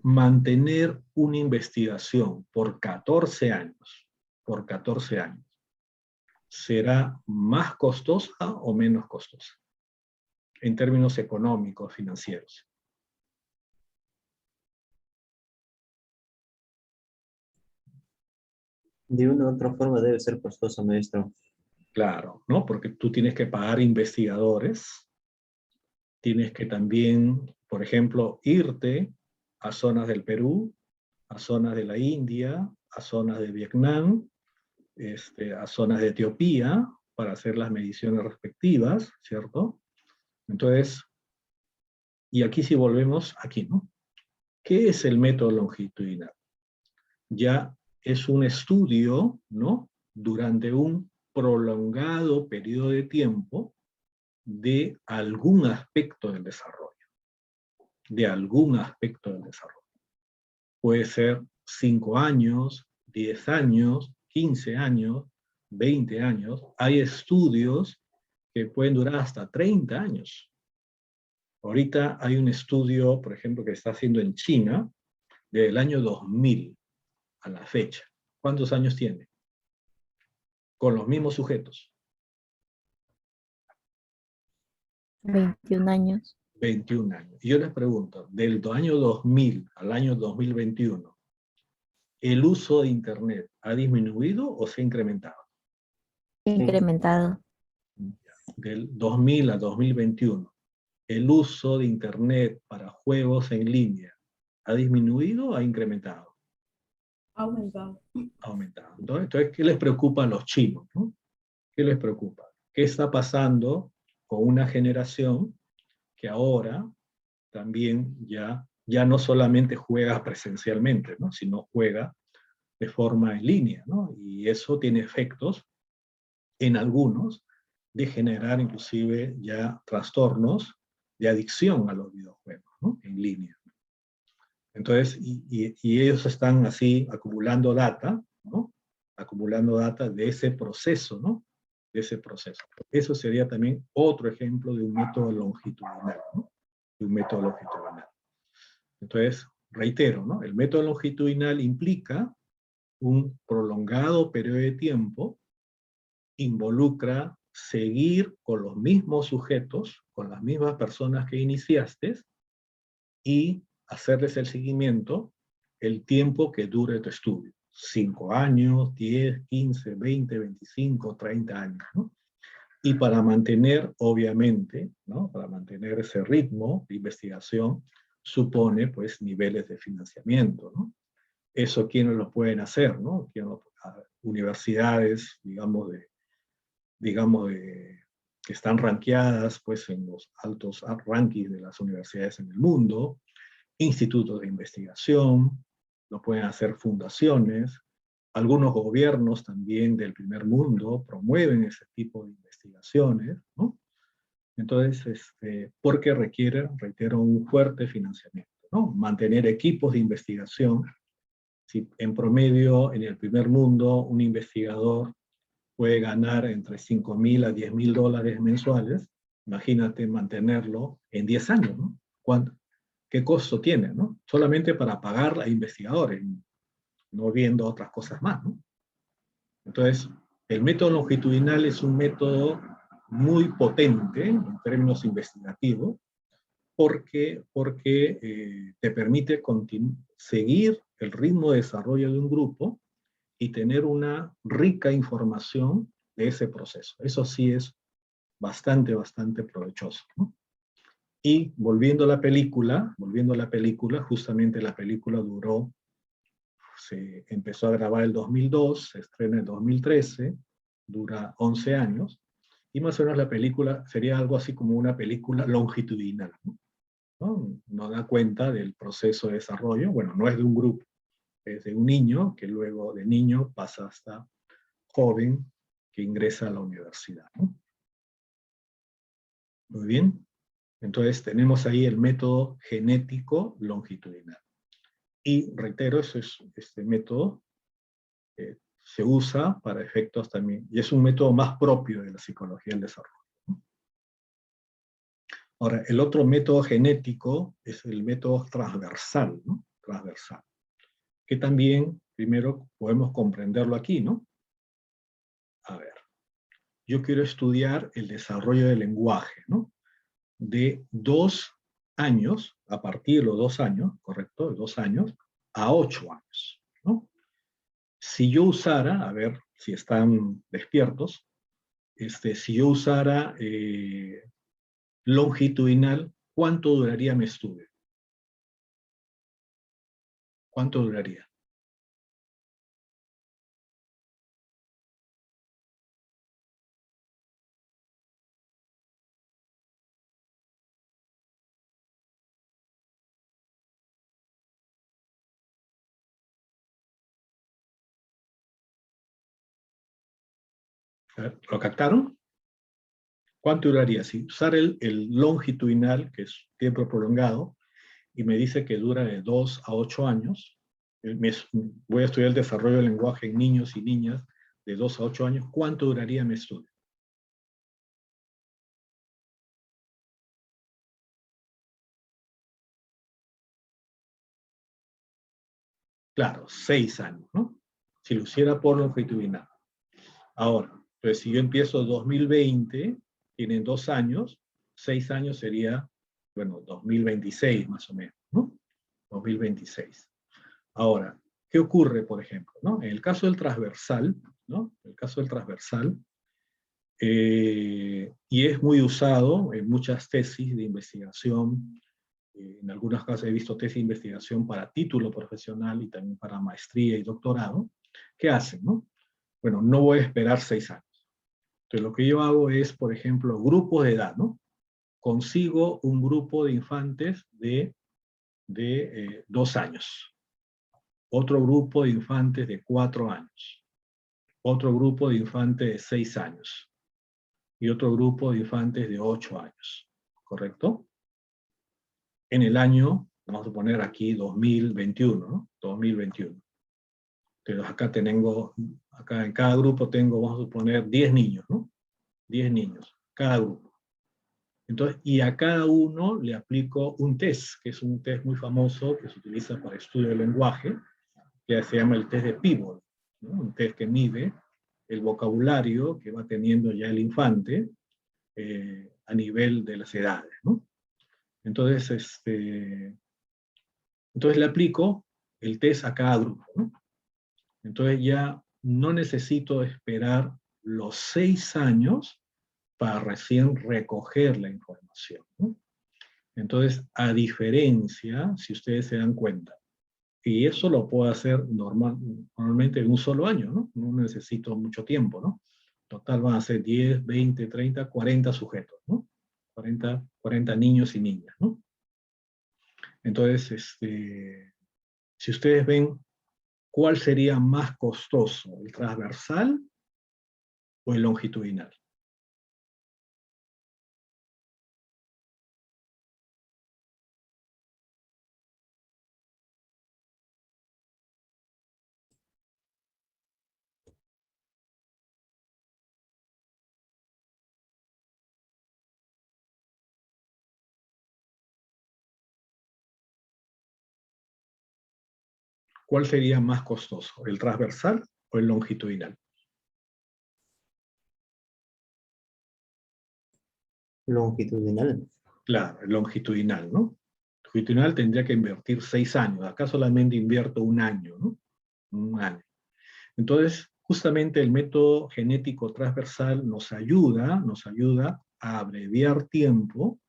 mantener una investigación por 14 años, ¿será más costosa o menos costosa? En términos económicos, financieros. De una u otra forma debe ser costoso, maestro. Claro, ¿no? Porque tú tienes que pagar investigadores, tienes que también, por ejemplo, irte a zonas del Perú, a zonas de la India, a zonas de Vietnam, a zonas de Etiopía, para hacer las mediciones respectivas, ¿cierto? Entonces, y aquí sí volvemos aquí, ¿no? ¿Qué es el método longitudinal? Ya es un estudio, ¿no? Durante un prolongado periodo de tiempo de algún aspecto del desarrollo. Puede ser 5 años, 10 años, 15 años, 20 años. Hay estudios que pueden durar hasta 30 años. Ahorita hay un estudio, por ejemplo, que está haciendo en China, desde el año 2000 a la fecha. ¿Cuántos años tiene? Con los mismos sujetos. 21 años. 21 años. Y yo les pregunto, del año 2000 al año 2021, ¿el uso de Internet ha disminuido o se ha incrementado? Incrementado. Del 2000 a 2021, ¿el uso de Internet para juegos en línea ha disminuido o ha incrementado? Ha aumentado. Ha aumentado. Entonces, ¿qué les preocupa a los chinos, ¿no? ¿Qué les preocupa? ¿Qué está pasando con una generación que ahora también ya no solamente juega presencialmente, ¿no? Sino juega de forma en línea, ¿no? Y eso tiene efectos en algunos de generar inclusive ya trastornos de adicción a los videojuegos, ¿no? En línea. Entonces, y ellos están así acumulando data, ¿no? Acumulando data de ese proceso, ¿no? De ese proceso. Eso sería también otro ejemplo de un método longitudinal, ¿no? De un método longitudinal. Entonces, reitero, ¿no? El método longitudinal implica un prolongado periodo de tiempo, involucra seguir con los mismos sujetos, con las mismas personas que iniciaste, y hacerles el seguimiento el tiempo que dure tu estudio. 5 años, 10, 15, 20, 25, 30 años, ¿no? Y para mantener, obviamente, ¿no? Para mantener ese ritmo de investigación, supone, pues, niveles de financiamiento, ¿no? Eso, ¿quiénes lo pueden hacer, no? Universidades, que están rankeadas, pues, en los altos rankings de las universidades en el mundo, institutos de investigación, lo pueden hacer fundaciones, algunos gobiernos también del primer mundo promueven ese tipo de investigaciones, ¿no? Entonces, porque requieren, reitero, un fuerte financiamiento, ¿no? Mantener equipos de investigación. Si en promedio en el primer mundo un investigador puede ganar entre $5,000 a $10,000 mensuales, imagínate mantenerlo en 10 años, ¿no? ¿Qué costo tiene, no? Solamente para pagar a investigadores, no viendo otras cosas más, ¿no? Entonces, el método longitudinal es un método muy potente en términos investigativos, porque te permite seguir el ritmo de desarrollo de un grupo y tener una rica información de ese proceso. Eso sí es bastante provechoso, ¿no? Y volviendo a la película, justamente la película se empezó a grabar el 2002, se estrena en 2013, dura 11 años, y más o menos la película sería algo así como una película longitudinal, ¿no? Nos da cuenta del proceso de desarrollo. Bueno, no es de un grupo, es de un niño que luego de niño pasa hasta joven que ingresa a la universidad, ¿no? Muy bien. Entonces tenemos ahí el método genético longitudinal. Y reitero, este método se usa para efectos también, y es un método más propio de la psicología del desarrollo, ¿no? Ahora, el otro método genético es el método transversal, ¿no? Transversal, que también, primero, podemos comprenderlo aquí, ¿no? A ver, yo quiero estudiar el desarrollo del lenguaje, ¿no? De 2 años, a partir de los 2 años, correcto, de 2 años, a 8 años, ¿no? Si yo usara, a ver si están despiertos, si yo usara longitudinal, ¿cuánto duraría mi estudio? ¿Cuánto duraría? ¿Lo captaron? ¿Cuánto duraría? Si usar el longitudinal, que es tiempo prolongado, y me dice que dura de 2 a 8 años, voy a estudiar el desarrollo del lenguaje en niños y niñas de 2 a 8 años, ¿cuánto duraría mi estudio? Claro, 6 años, ¿no? Si lo hiciera por longitudinal. Ahora, entonces si yo empiezo 2020, tienen 2 años, 6 años sería, bueno, 2026 más o menos, ¿no? 2026. Ahora, ¿qué ocurre, por ejemplo, ¿no? En el caso del transversal, ¿no? En el caso del transversal, y es muy usado en muchas tesis de investigación en algunos casos he visto tesis de investigación para título profesional y también para maestría y doctorado, ¿qué hacen, no? Bueno, no voy a esperar 6 años. Entonces lo que yo hago es, por ejemplo, grupos de edad, ¿no? Consigo un grupo de infantes de 2 años, otro grupo de infantes de 4 años, otro grupo de infantes de 6 años, y otro grupo de infantes de 8 años, ¿correcto? En el año, vamos a poner aquí 2021, ¿no? 2021. Entonces acá en cada grupo tengo, vamos a suponer, 10 niños, ¿no? 10 niños, cada grupo. Entonces, y a cada uno le aplico un test, que es un test muy famoso que se utiliza para estudio del lenguaje, que se llama el test de Peabody, ¿no? Un test que mide el vocabulario que va teniendo ya el infante a nivel de las edades, ¿no? Entonces, entonces le aplico el test a cada grupo, ¿no? Entonces ya no necesito esperar los 6 años para recién recoger la información, ¿no? Entonces, a diferencia, si ustedes se dan cuenta, y eso lo puedo hacer normalmente en un solo año, ¿no? No necesito mucho tiempo, ¿no? Total van a ser 10, 20, 30, 40 sujetos, ¿no? 40 niños y niñas, ¿no? Entonces, si ustedes ven, ¿cuál sería más costoso, el transversal o el longitudinal? ¿Cuál sería más costoso, el transversal o el longitudinal? Longitudinal. Claro, el longitudinal, ¿no? Longitudinal tendría que invertir 6 años, acá solamente invierto un año, ¿no? Un año. Entonces, justamente el método genético transversal nos ayuda a abreviar tiempo,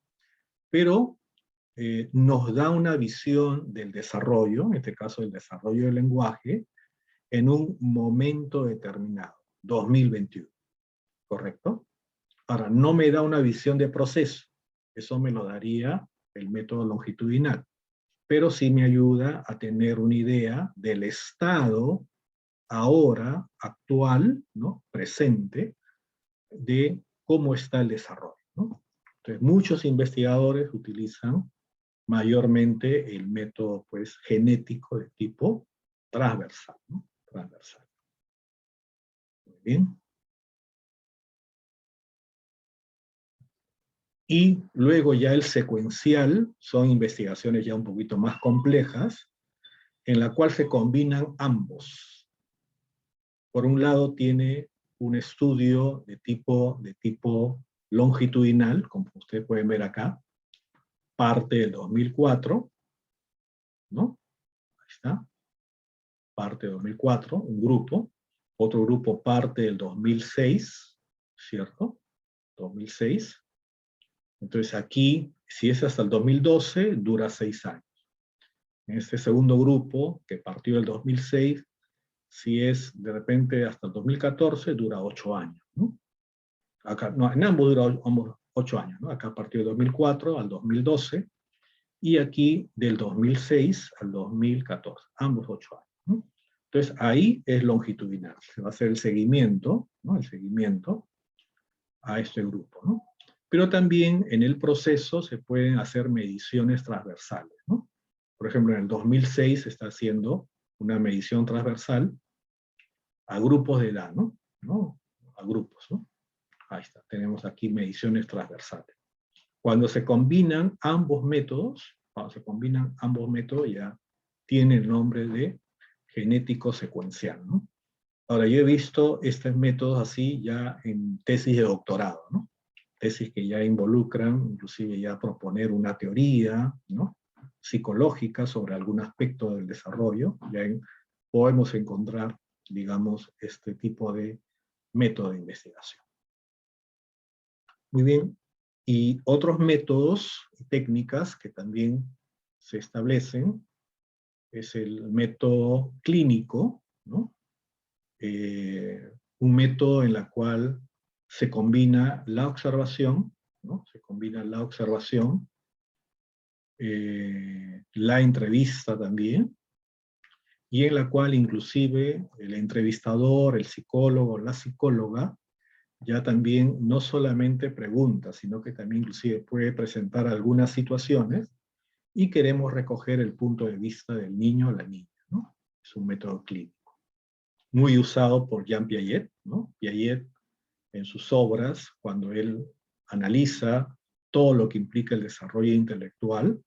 pero nos da una visión del desarrollo, en este caso el desarrollo del lenguaje, en un momento determinado, 2021, ¿correcto? Ahora, no me da una visión de proceso, eso me lo daría el método longitudinal, pero sí me ayuda a tener una idea del estado ahora, actual, ¿no? Presente, de cómo está el desarrollo, ¿no? Entonces, muchos investigadores utilizan mayormente el método, pues, genético de tipo transversal, ¿no? Transversal. Muy bien. Y luego ya el secuencial son investigaciones ya un poquito más complejas, en la cual se combinan ambos. Por un lado tiene un estudio de tipo longitudinal, como ustedes pueden ver acá, parte del 2004, ¿no? Ahí está. Parte del 2004, un grupo. Otro grupo parte del 2006, ¿cierto? 2006. Entonces aquí, si es hasta el 2012, dura 6 años. En este segundo grupo, que partió del 2006, si es de repente hasta el 2014, dura 8 años, ¿no? Acá, no, en ambos dura 8 años, ¿no? Acá partió del 2004 al 2012, y aquí del 2006 al 2014, ambos 8 años, ¿no? Entonces ahí es longitudinal, se va a hacer el seguimiento, ¿no? El seguimiento a este grupo, ¿no? Pero también en el proceso se pueden hacer mediciones transversales, ¿no? Por ejemplo, en el 2006 se está haciendo una medición transversal a grupos de edad, ¿no? A grupos, ¿no? Ahí está, tenemos aquí mediciones transversales. Cuando se combinan ambos métodos, ya tiene el nombre de genético secuencial, ¿no? Ahora, yo he visto estos métodos así ya en tesis de doctorado, ¿no? Tesis que ya involucran, inclusive ya proponer una teoría, ¿no? Psicológica sobre algún aspecto del desarrollo, podemos encontrar, digamos, este tipo de método de investigación. Muy bien, Y otros métodos y técnicas que también se establecen es el método clínico, ¿no? Un método en el cual se combina la observación, ¿no? Se combina la observación, la entrevista también, y en la cual inclusive el entrevistador, el psicólogo, la psicóloga, ya también no solamente pregunta, sino que también inclusive puede presentar algunas situaciones y queremos recoger el punto de vista del niño o la niña, ¿no? Es un método clínico. Muy usado por Jean Piaget, ¿no? Piaget en sus obras, cuando él analiza todo lo que implica el desarrollo intelectual,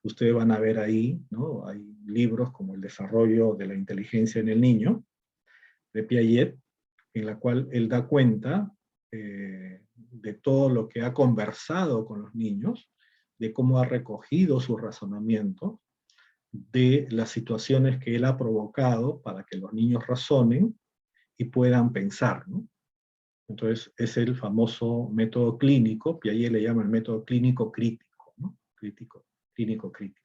ustedes van a ver ahí, ¿no? Hay libros como El desarrollo de la inteligencia en el niño, de Piaget, en la cual él da cuenta de todo lo que ha conversado con los niños, de cómo ha recogido su razonamiento, de las situaciones que él ha provocado para que los niños razonen y puedan pensar, ¿no? Entonces, es el famoso método clínico, Piaget le llama el método clínico crítico, ¿no? Clínico crítico.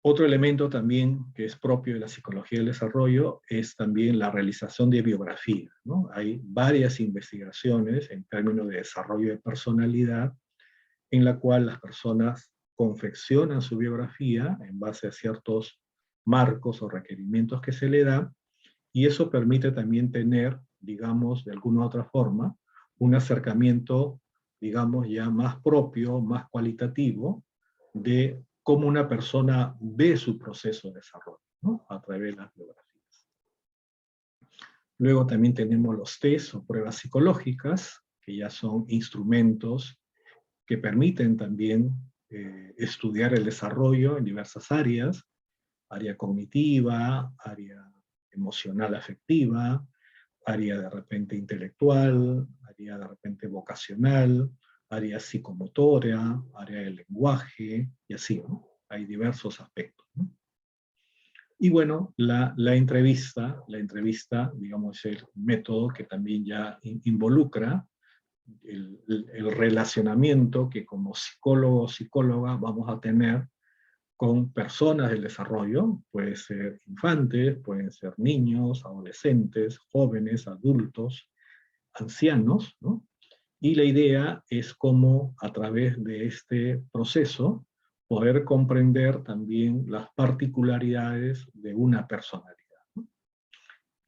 Otro elemento también que es propio de la psicología del desarrollo es también la realización de biografía, ¿no? Hay varias investigaciones en términos de desarrollo de personalidad en la cual las personas confeccionan su biografía en base a ciertos marcos o requerimientos que se le da, y eso permite también tener, digamos, de alguna u otra forma, un acercamiento, digamos, ya más propio, más cualitativo, de cómo una persona ve su proceso de desarrollo, ¿no? A través de las biografías. Luego también tenemos los test o pruebas psicológicas, que ya son instrumentos que permiten también estudiar el desarrollo en diversas áreas, área cognitiva, área emocional afectiva, área de repente intelectual, área de repente vocacional, área psicomotora, área del lenguaje, y así, ¿no? Hay diversos aspectos, ¿no? Y bueno, la entrevista, digamos, es el método que también ya involucra el relacionamiento que como psicólogo o psicóloga vamos a tener con personas del desarrollo, puede ser infantes, pueden ser niños, adolescentes, jóvenes, adultos, ancianos, ¿no? Y la idea es cómo a través de este proceso poder comprender también las particularidades de una personalidad, ¿no?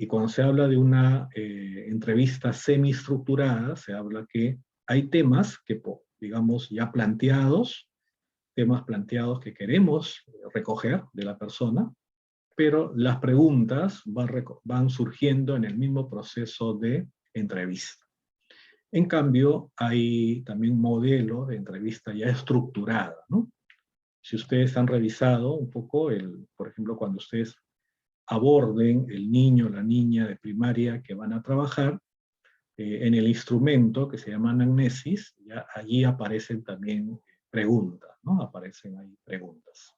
Y cuando se habla de una entrevista semiestructurada, se habla que hay temas que, digamos, ya planteados, temas planteados que queremos recoger de la persona, pero las preguntas van surgiendo en el mismo proceso de entrevista. En cambio, hay también modelos de entrevista ya estructurada, ¿no? Si ustedes han revisado un poco, por ejemplo, cuando ustedes aborden el niño o la niña de primaria que van a trabajar, en el instrumento que se llama anamnesis, ya allí aparecen también preguntas, ¿no? Aparecen ahí preguntas.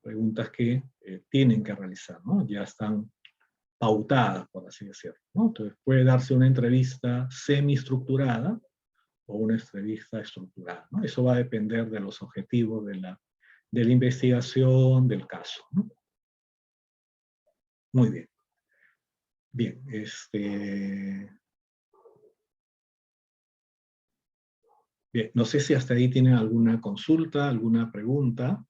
Preguntas que tienen que realizar, ¿no? Ya están pautadas, por así decirlo, ¿no? Entonces puede darse una entrevista semiestructurada o una entrevista estructurada, ¿no? Eso va a depender de los objetivos de la investigación, del caso, ¿no? Muy bien. Bien, bien, no sé si hasta ahí tienen alguna consulta, alguna pregunta.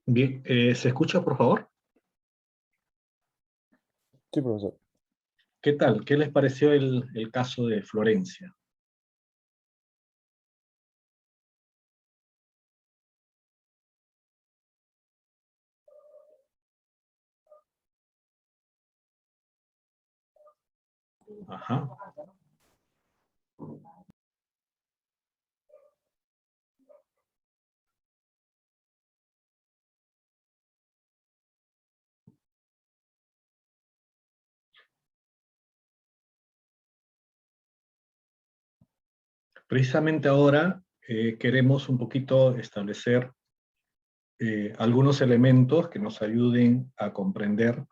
Bien, ¿se escucha, por favor? Sí, profesor. ¿Qué tal? ¿Qué les pareció el caso de Florencia? Ajá. Precisamente ahora queremos un poquito establecer algunos elementos que nos ayuden a comprender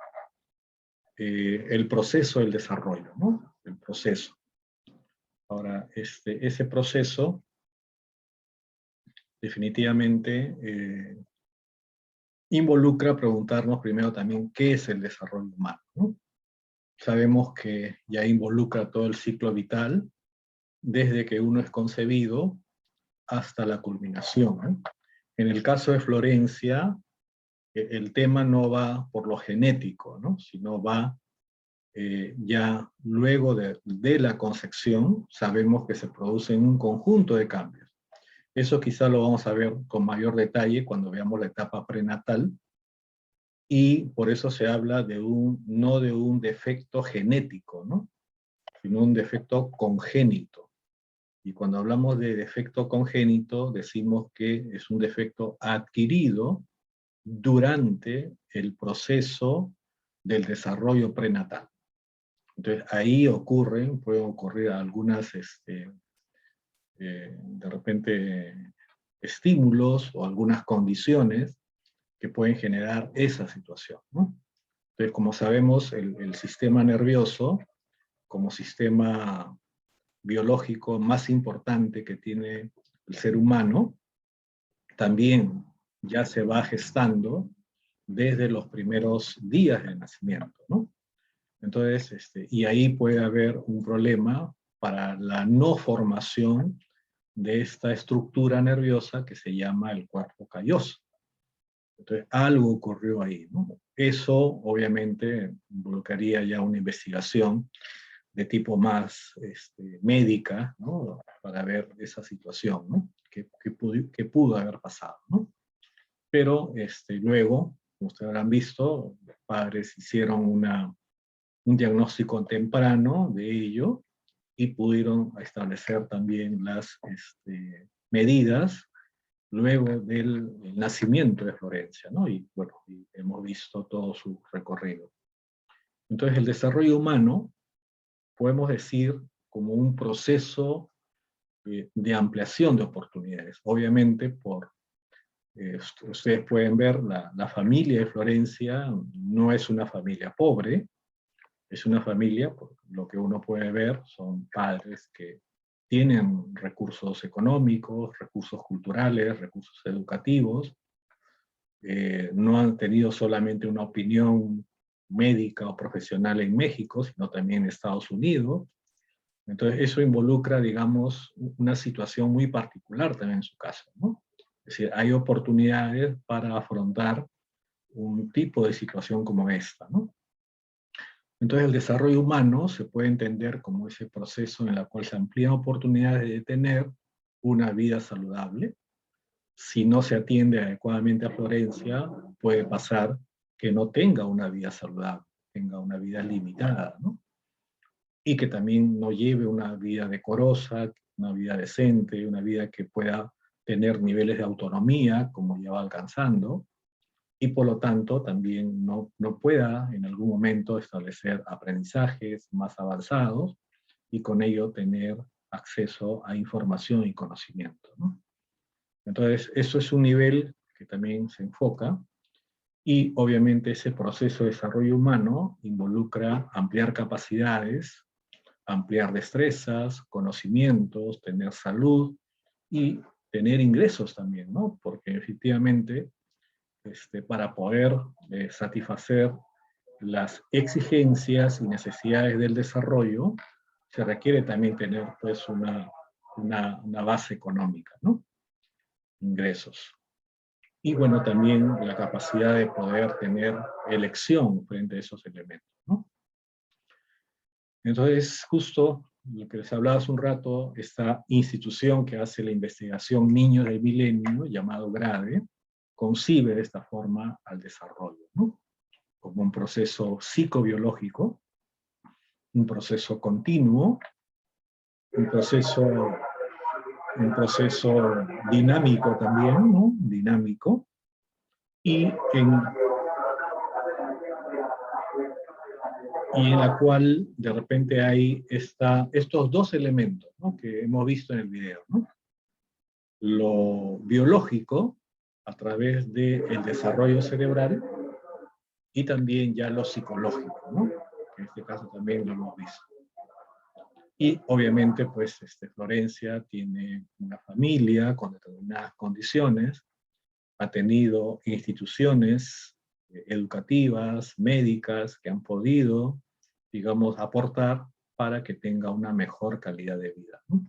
el proceso del desarrollo, ¿no? El proceso. Ahora, ese proceso definitivamente involucra preguntarnos primero también qué es el desarrollo humano, ¿no? Sabemos que ya involucra todo el ciclo vital, desde que uno es concebido hasta la culminación, ¿no? En el caso de Florencia, el tema no va por lo genético, ¿no? Sino va ya luego de la concepción, sabemos que se producen un conjunto de cambios. Eso quizá lo vamos a ver con mayor detalle cuando veamos la etapa prenatal, y por eso se habla de no de un defecto genético, ¿no? Sino un defecto congénito. Y cuando hablamos de defecto congénito, decimos que es un defecto adquirido durante el proceso del desarrollo prenatal. Entonces ahí pueden ocurrir algunas, de repente, estímulos o algunas condiciones que pueden generar esa situación, ¿no? Entonces, como sabemos, el sistema nervioso, como sistema biológico más importante que tiene el ser humano, también ya se va gestando desde los primeros días del nacimiento, ¿no? Entonces, y ahí puede haber un problema para la no formación de esta estructura nerviosa que se llama el cuerpo calloso. Entonces, algo ocurrió ahí, ¿no? Eso, obviamente, involucraría ya una investigación de tipo más médica, ¿no? Para ver esa situación, ¿no? ¿Qué pudo haber pasado, ¿no? Pero luego, como ustedes habrán visto, los padres hicieron un diagnóstico temprano de ello y pudieron establecer también las medidas luego del nacimiento de Florencia, ¿no? Y bueno, y hemos visto todo su recorrido. Entonces, el desarrollo humano, podemos decir, como un proceso de ampliación de oportunidades. Obviamente, ustedes pueden ver, la familia de Florencia no es una familia pobre, es una familia, por lo que uno puede ver, son padres que tienen recursos económicos, recursos culturales, recursos educativos, no han tenido solamente una opinión médica o profesional en México, sino también en Estados Unidos. Entonces eso involucra, digamos, una situación muy particular también en su caso, ¿no? Es decir, hay oportunidades para afrontar un tipo de situación como esta, ¿no? Entonces el desarrollo humano se puede entender como ese proceso en el cual se amplían oportunidades de tener una vida saludable. Si no se atiende adecuadamente a Florencia, puede pasar que no tenga una vida saludable, tenga una vida limitada, ¿no? Y que también no lleve una vida decorosa, una vida decente, una vida que pueda tener niveles de autonomía, como ya va alcanzando, y por lo tanto también no pueda en algún momento establecer aprendizajes más avanzados, y con ello tener acceso a información y conocimiento, ¿no? Entonces, eso es un nivel que también se enfoca, y obviamente ese proceso de desarrollo humano involucra ampliar capacidades, ampliar destrezas, conocimientos, tener salud y tener ingresos también, ¿no? Porque efectivamente, para poder satisfacer las exigencias y necesidades del desarrollo, se requiere también tener pues una base económica, ¿no? Ingresos. Y bueno, también la capacidad de poder tener elección frente a esos elementos, ¿no? Entonces, justo lo que les hablaba hace un rato, esta institución que hace la investigación Niños del Milenio, llamado GRADE, concibe de esta forma al desarrollo, ¿no? Como un proceso psicobiológico, un proceso continuo, un proceso dinámico también, ¿no? Dinámico, y en la cual de repente hay estos dos elementos, ¿no? Que hemos visto en el video, ¿no? lo biológico a través del desarrollo cerebral y también ya lo psicológico, ¿no? En este caso también lo hemos visto. Y obviamente, pues, Florencia tiene una familia con determinadas condiciones, ha tenido instituciones educativas, médicas, que han podido, digamos, aportar para que tenga una mejor calidad de vida, ¿no?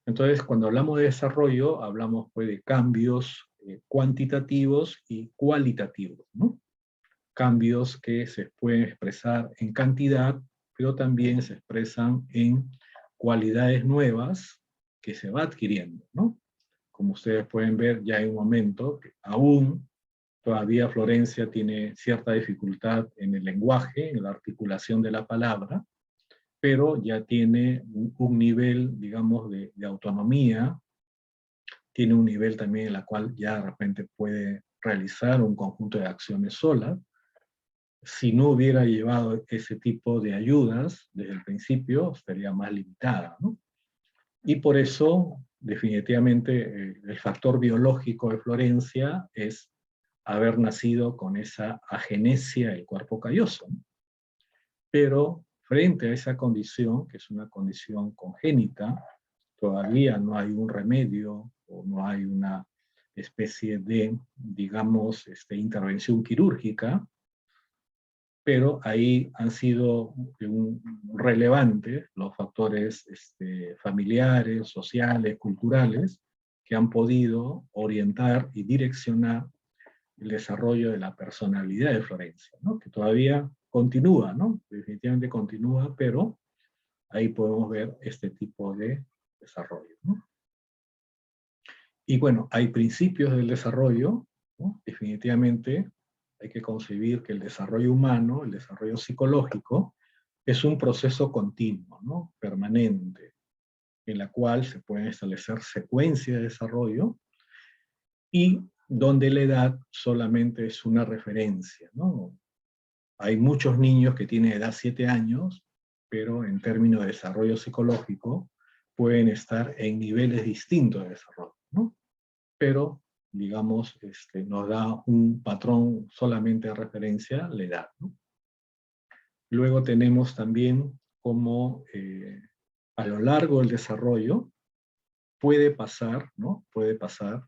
Entonces, cuando hablamos de desarrollo, hablamos pues de cambios cuantitativos y cualitativos, ¿no? Cambios que se pueden expresar en cantidad, pero también se expresan en cualidades nuevas que se va adquiriendo, ¿no? Como ustedes pueden ver, ya hay un momento que aún todavía Florencia tiene cierta dificultad en el lenguaje, en la articulación de la palabra, pero ya tiene un nivel, digamos, de autonomía, tiene un nivel también en la cual ya de repente puede realizar un conjunto de acciones sola. Si no hubiera llevado ese tipo de ayudas desde el principio, estaría más limitada, ¿no? Y por eso, definitivamente, el factor biológico de Florencia es haber nacido con esa agenesia del cuerpo calloso, ¿no? Pero frente a esa condición, que es una condición congénita, todavía no hay un remedio o no hay una especie de, digamos, intervención quirúrgica, pero ahí han sido relevantes los factores familiares, sociales, culturales, que han podido orientar y direccionar el desarrollo de la personalidad de Florencia, ¿no? Que todavía continúa, ¿no? Definitivamente continúa, pero ahí podemos ver este tipo de desarrollo, ¿no? Y bueno, hay principios del desarrollo, ¿no? Definitivamente hay que concebir que el desarrollo humano, el desarrollo psicológico, es un proceso continuo, ¿no? Permanente, en la cual se pueden establecer secuencias de desarrollo y donde la edad solamente es una referencia, ¿no? Hay muchos niños que tienen edad 7 años, pero en términos de desarrollo psicológico pueden estar en niveles distintos de desarrollo, ¿no? Pero, digamos, nos da un patrón solamente de referencia la edad, ¿no? Luego tenemos también cómo a lo largo del desarrollo puede pasar, ¿no? Puede pasar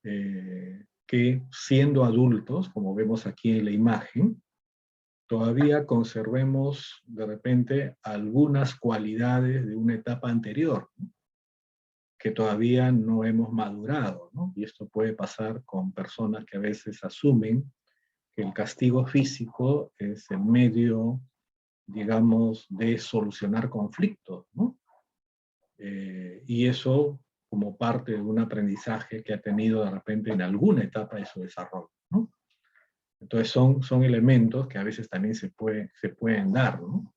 que siendo adultos, como vemos aquí en la imagen, todavía conservemos de repente algunas cualidades de una etapa anterior, ¿no? Que todavía no hemos madurado, ¿no? Y esto puede pasar con personas que a veces asumen que el castigo físico es el medio, digamos, de solucionar conflictos, ¿no? Y eso como parte de un aprendizaje que ha tenido de repente en alguna etapa de su desarrollo, ¿no? Entonces son elementos que a veces también se pueden dar, ¿no?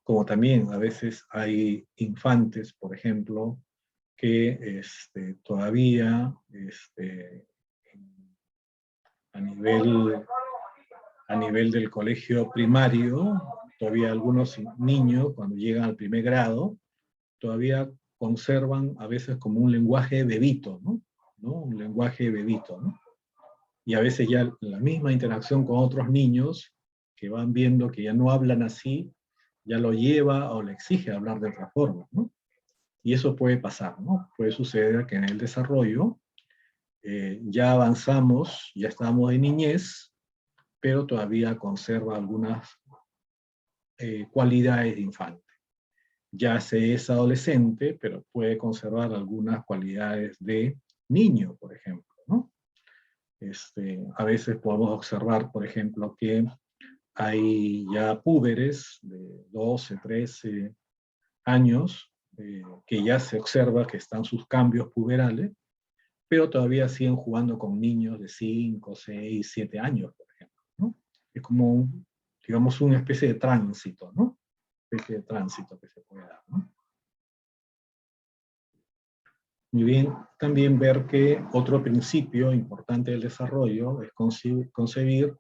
Como también a veces hay infantes, por ejemplo, que todavía a nivel del colegio primario, todavía algunos niños cuando llegan al primer grado, todavía conservan a veces como un lenguaje bebito, ¿no? Un lenguaje bebito, ¿no? Y a veces ya la misma interacción con otros niños que van viendo que ya no hablan así, ya lo lleva o le exige hablar de otra forma, ¿no? Y eso puede pasar, ¿no? Puede suceder que en el desarrollo ya avanzamos, ya estamos en niñez, pero todavía conserva algunas cualidades de infante. Ya se es adolescente, pero puede conservar algunas cualidades de niño, por ejemplo, ¿no? A veces podemos observar, por ejemplo, que hay ya púberes de 12, 13 años, que ya se observa que están sus cambios puberales, pero todavía siguen jugando con niños de 5, 6, 7 años, por ejemplo, ¿no? Es como, digamos, una especie de tránsito, ¿no? Especie de tránsito que se puede dar, ¿no? Muy bien, también ver que otro principio importante del desarrollo es concebir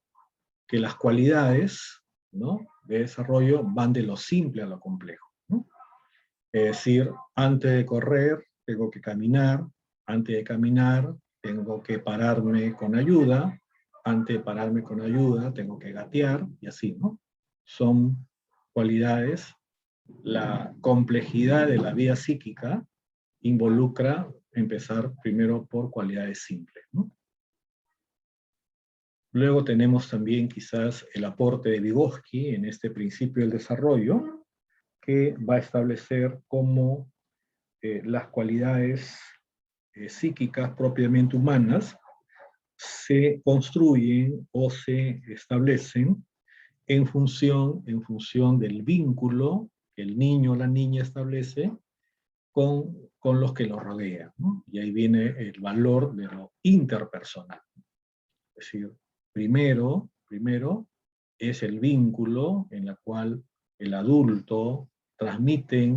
que las cualidades, ¿no?, de desarrollo van de lo simple a lo complejo, ¿no? Es decir, antes de correr tengo que caminar, antes de caminar tengo que pararme con ayuda, antes de pararme con ayuda tengo que gatear, y así, ¿no? Son cualidades. La complejidad de la vida psíquica involucra empezar primero por cualidades simples, ¿no? Luego tenemos también quizás el aporte de Vygotsky en este principio del desarrollo, que va a establecer cómo las cualidades psíquicas propiamente humanas se construyen o se establecen en función del vínculo que el niño o la niña establece con los que lo rodean, ¿no? Y ahí viene el valor de lo interpersonal. Es decir, primero es el vínculo en el cual el adulto transmite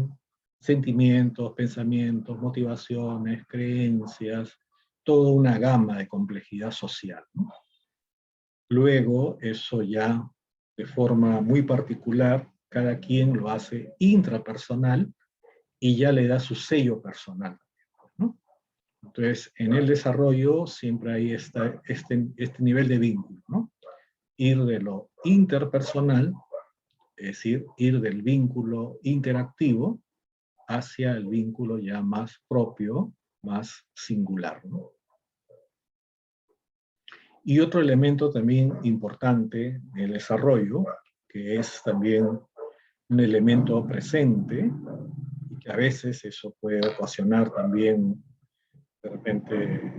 sentimientos, pensamientos, motivaciones, creencias, toda una gama de complejidad social, ¿no? Luego, eso ya de forma muy particular, cada quien lo hace intrapersonal y ya le da su sello personal, ¿no? Entonces, en el desarrollo siempre hay este nivel de vínculo, ¿no? Ir de lo interpersonal, es decir, ir del vínculo interactivo hacia el vínculo ya más propio, más singular, ¿no? Y otro elemento también importante del desarrollo, que es también un elemento presente, y que a veces eso puede ocasionar también, de repente,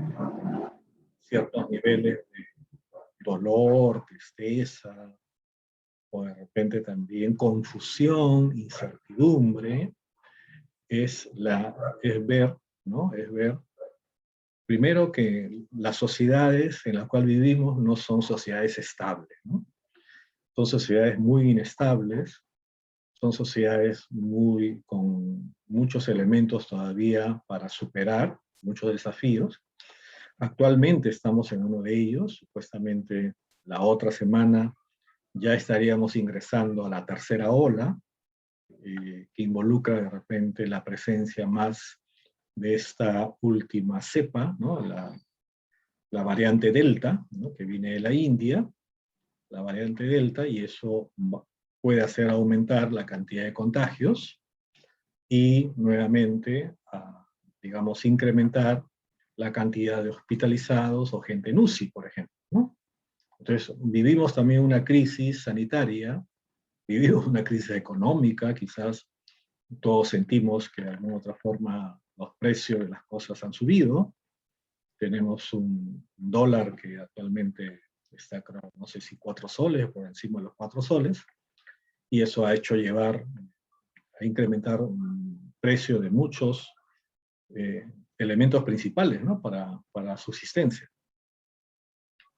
ciertos niveles de dolor, tristeza, o de repente también confusión, incertidumbre, es ver, ¿no? Es ver, primero, que las sociedades en las cuales vivimos no son sociedades estables, ¿no? Son sociedades muy inestables, son sociedades con muchos elementos todavía para superar, muchos desafíos. Actualmente estamos en uno de ellos, supuestamente la otra semana ya estaríamos ingresando a la tercera ola, que involucra de repente la presencia más de esta última cepa, ¿no? La variante Delta, ¿no? Que viene de la India, la variante Delta, y eso puede hacer aumentar la cantidad de contagios y nuevamente, digamos, incrementar la cantidad de hospitalizados o gente en UCI, por ejemplo, ¿no? Entonces, vivimos también una crisis sanitaria, vivimos una crisis económica, quizás todos sentimos que de alguna otra forma los precios de las cosas han subido. Tenemos un dólar que actualmente está, creo, no sé si 4 soles, por encima de los 4 soles, y eso ha hecho a incrementar un precio de muchos elementos principales, ¿no? para subsistencia.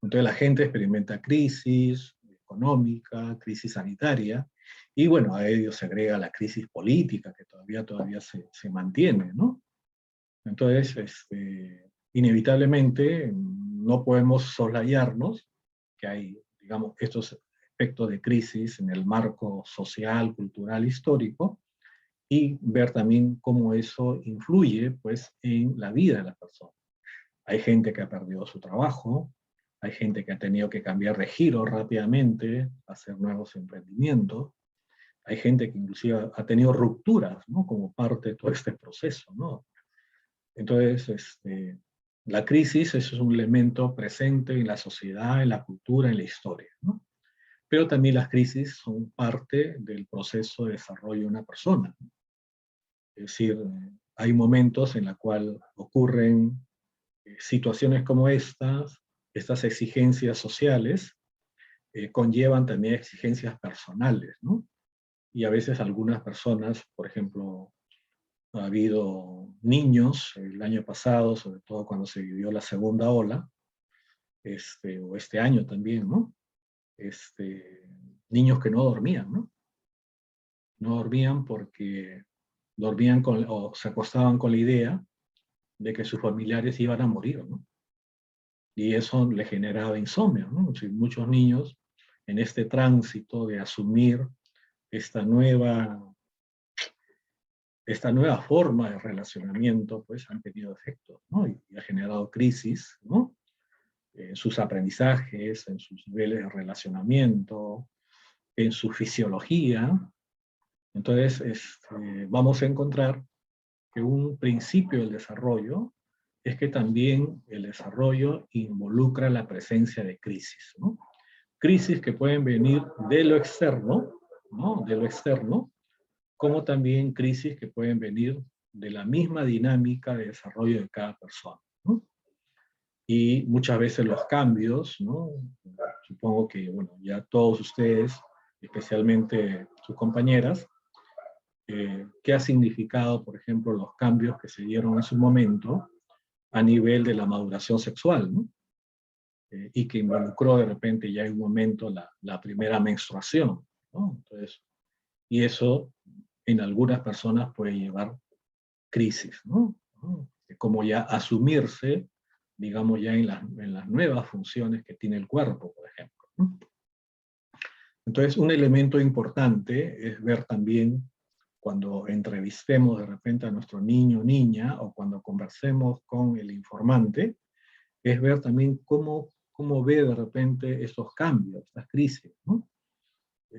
Entonces la gente experimenta crisis económica, crisis sanitaria, y bueno, a ello se agrega la crisis política, que todavía se mantiene, ¿no? Entonces, inevitablemente, no podemos soslayarnos que hay, digamos, estos aspectos de crisis en el marco social, cultural, histórico, y ver también cómo eso influye, pues, en la vida de las personas. Hay gente que ha perdido su trabajo, hay gente que ha tenido que cambiar de giro rápidamente, hacer nuevos emprendimientos, hay gente que inclusive ha tenido rupturas, ¿no? Como parte de todo este proceso, ¿no? Entonces, la crisis es un elemento presente en la sociedad, en la cultura, en la historia, ¿no? Pero también las crisis son parte del proceso de desarrollo de una persona. Es decir, hay momentos en los cuales ocurren situaciones como estas exigencias sociales conllevan también exigencias personales, ¿no? Y a veces algunas personas, por ejemplo, ha habido niños el año pasado, sobre todo cuando se vivió la segunda ola, o este año también, ¿no? Niños que no dormían, ¿no? No dormían porque dormían o se acostaban con la idea de que sus familiares iban a morir, ¿no? Y eso le generaba insomnio, ¿no? O sea, muchos niños en este tránsito de asumir esta nueva esta nueva forma de relacionamiento pues han tenido efectos, ¿no? Y ha generado crisis, ¿no? En sus aprendizajes, en sus niveles de relacionamiento, en su fisiología. Entonces, vamos a encontrar que un principio del desarrollo es que también el desarrollo involucra la presencia de crisis, ¿no? Crisis que pueden venir de lo externo, ¿no? De lo externo, como también crisis que pueden venir de la misma dinámica de desarrollo de cada persona, ¿no? Y muchas veces los cambios, ¿no? Supongo que, bueno, ya todos ustedes, especialmente sus compañeras, ¿qué ha significado, por ejemplo, los cambios que se dieron en su momento a nivel de la maduración sexual, ¿no? Y que involucró de repente ya en un momento la primera menstruación, ¿no? Entonces, y eso en algunas personas puede llevar crisis, ¿no? Como ya asumirse, digamos, ya en las nuevas funciones que tiene el cuerpo, por ejemplo, ¿no? Entonces, un elemento importante es ver también, cuando entrevistemos de repente a nuestro niño o niña, o cuando conversemos con el informante, es ver también cómo ve de repente estos cambios, estas crisis, ¿no?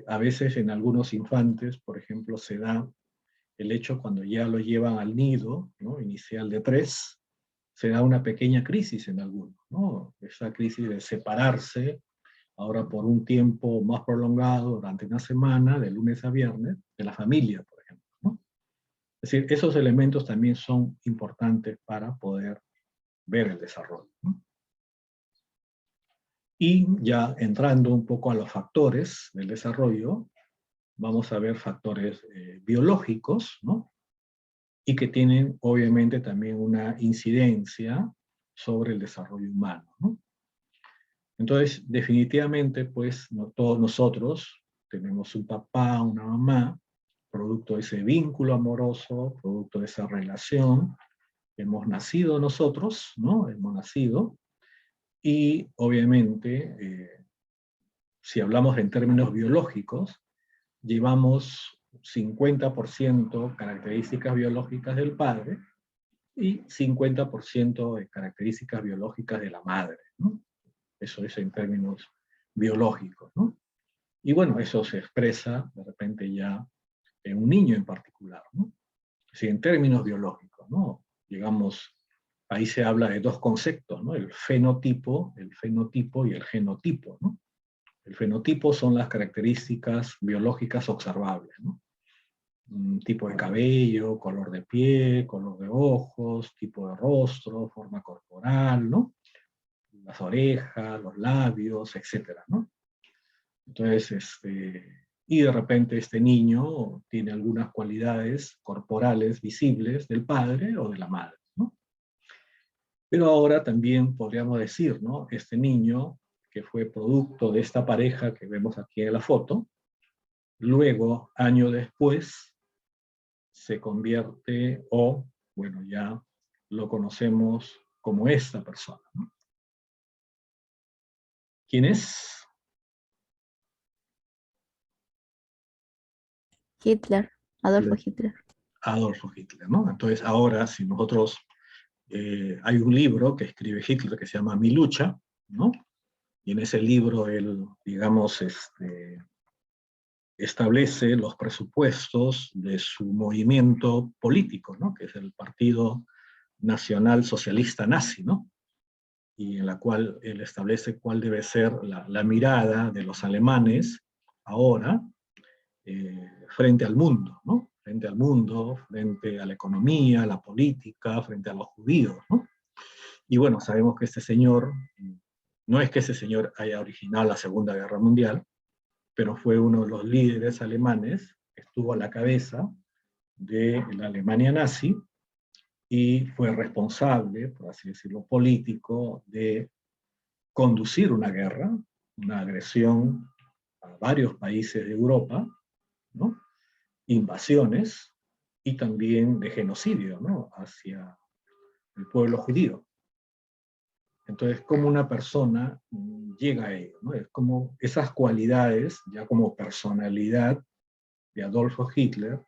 A veces en algunos infantes, por ejemplo, se da el hecho cuando ya lo llevan al nido, ¿no? Inicial de 3, se da una pequeña crisis en algunos, ¿no? Esa crisis de separarse, ahora por un tiempo más prolongado, durante una semana, de lunes a viernes, de la familia, por ejemplo, ¿no? Es decir, esos elementos también son importantes para poder ver el desarrollo, ¿no? Y ya entrando un poco a los factores del desarrollo, vamos a ver factores biológicos, ¿no? Y que tienen obviamente también una incidencia sobre el desarrollo humano, ¿no? Entonces, definitivamente, pues, todos nosotros tenemos un papá, una mamá, producto de ese vínculo amoroso, producto de esa relación, hemos nacido nosotros, ¿no? Hemos nacido, y obviamente, si hablamos en términos biológicos, llevamos 50% características biológicas del padre y 50% de características biológicas de la madre, ¿no? Eso es en términos biológicos, ¿no? Y bueno, eso se expresa de repente ya en un niño en particular, ¿no? Si en términos biológicos, ¿no? Digamos, ahí se habla de dos conceptos, ¿no? El fenotipo y el genotipo, ¿no? El fenotipo son las características biológicas observables, ¿no? Un tipo de cabello, color de piel, color de ojos, tipo de rostro, forma corporal, ¿no? Las orejas, los labios, etcétera, ¿no? Entonces, y de repente este niño tiene algunas cualidades corporales visibles del padre o de la madre, ¿no? Pero ahora también podríamos decir, ¿no? Este niño que fue producto de esta pareja que vemos aquí en la foto, luego, año después, se convierte, o, bueno, ya lo conocemos como esta persona, ¿no? ¿Quién es? Hitler, Adolfo Hitler. Adolfo Hitler, ¿no? Entonces ahora, si nosotros, hay un libro que escribe Hitler que se llama Mi lucha, ¿no? Y en ese libro él, digamos, establece los presupuestos de su movimiento político, ¿no? Que es el Partido Nacional Socialista Nazi, ¿no? Y en la cual él establece cuál debe ser la mirada de los alemanes ahora frente al mundo, ¿no? Frente al mundo, frente a la economía, a la política, frente a los judíos, ¿no? Y bueno, sabemos que este señor, no es que ese señor haya originado la Segunda Guerra Mundial, pero fue uno de los líderes alemanes que estuvo a la cabeza de la Alemania nazi y fue responsable, por así decirlo, político de conducir una guerra, una agresión a varios países de Europa, ¿no? Invasiones y también de genocidio, ¿no? Hacia el pueblo judío. Entonces, ¿cómo una persona llega a ello, ¿no? Es como esas cualidades, ya como personalidad de Adolfo Hitler,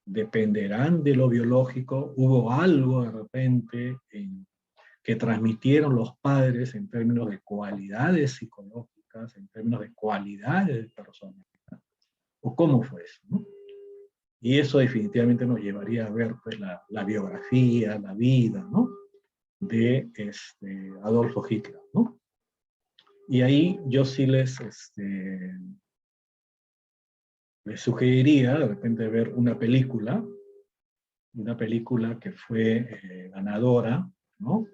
dependerán de lo biológico, hubo algo de repente que transmitieron los padres en términos de cualidades psicológicas, en términos de cualidades de personalidad, o cómo fue eso, ¿no? Y eso definitivamente nos llevaría a ver pues, la biografía, la vida, ¿no? De Adolfo Hitler, ¿no? Y ahí yo sí les sugeriría de repente ver una película que fue ganadora, ¿no?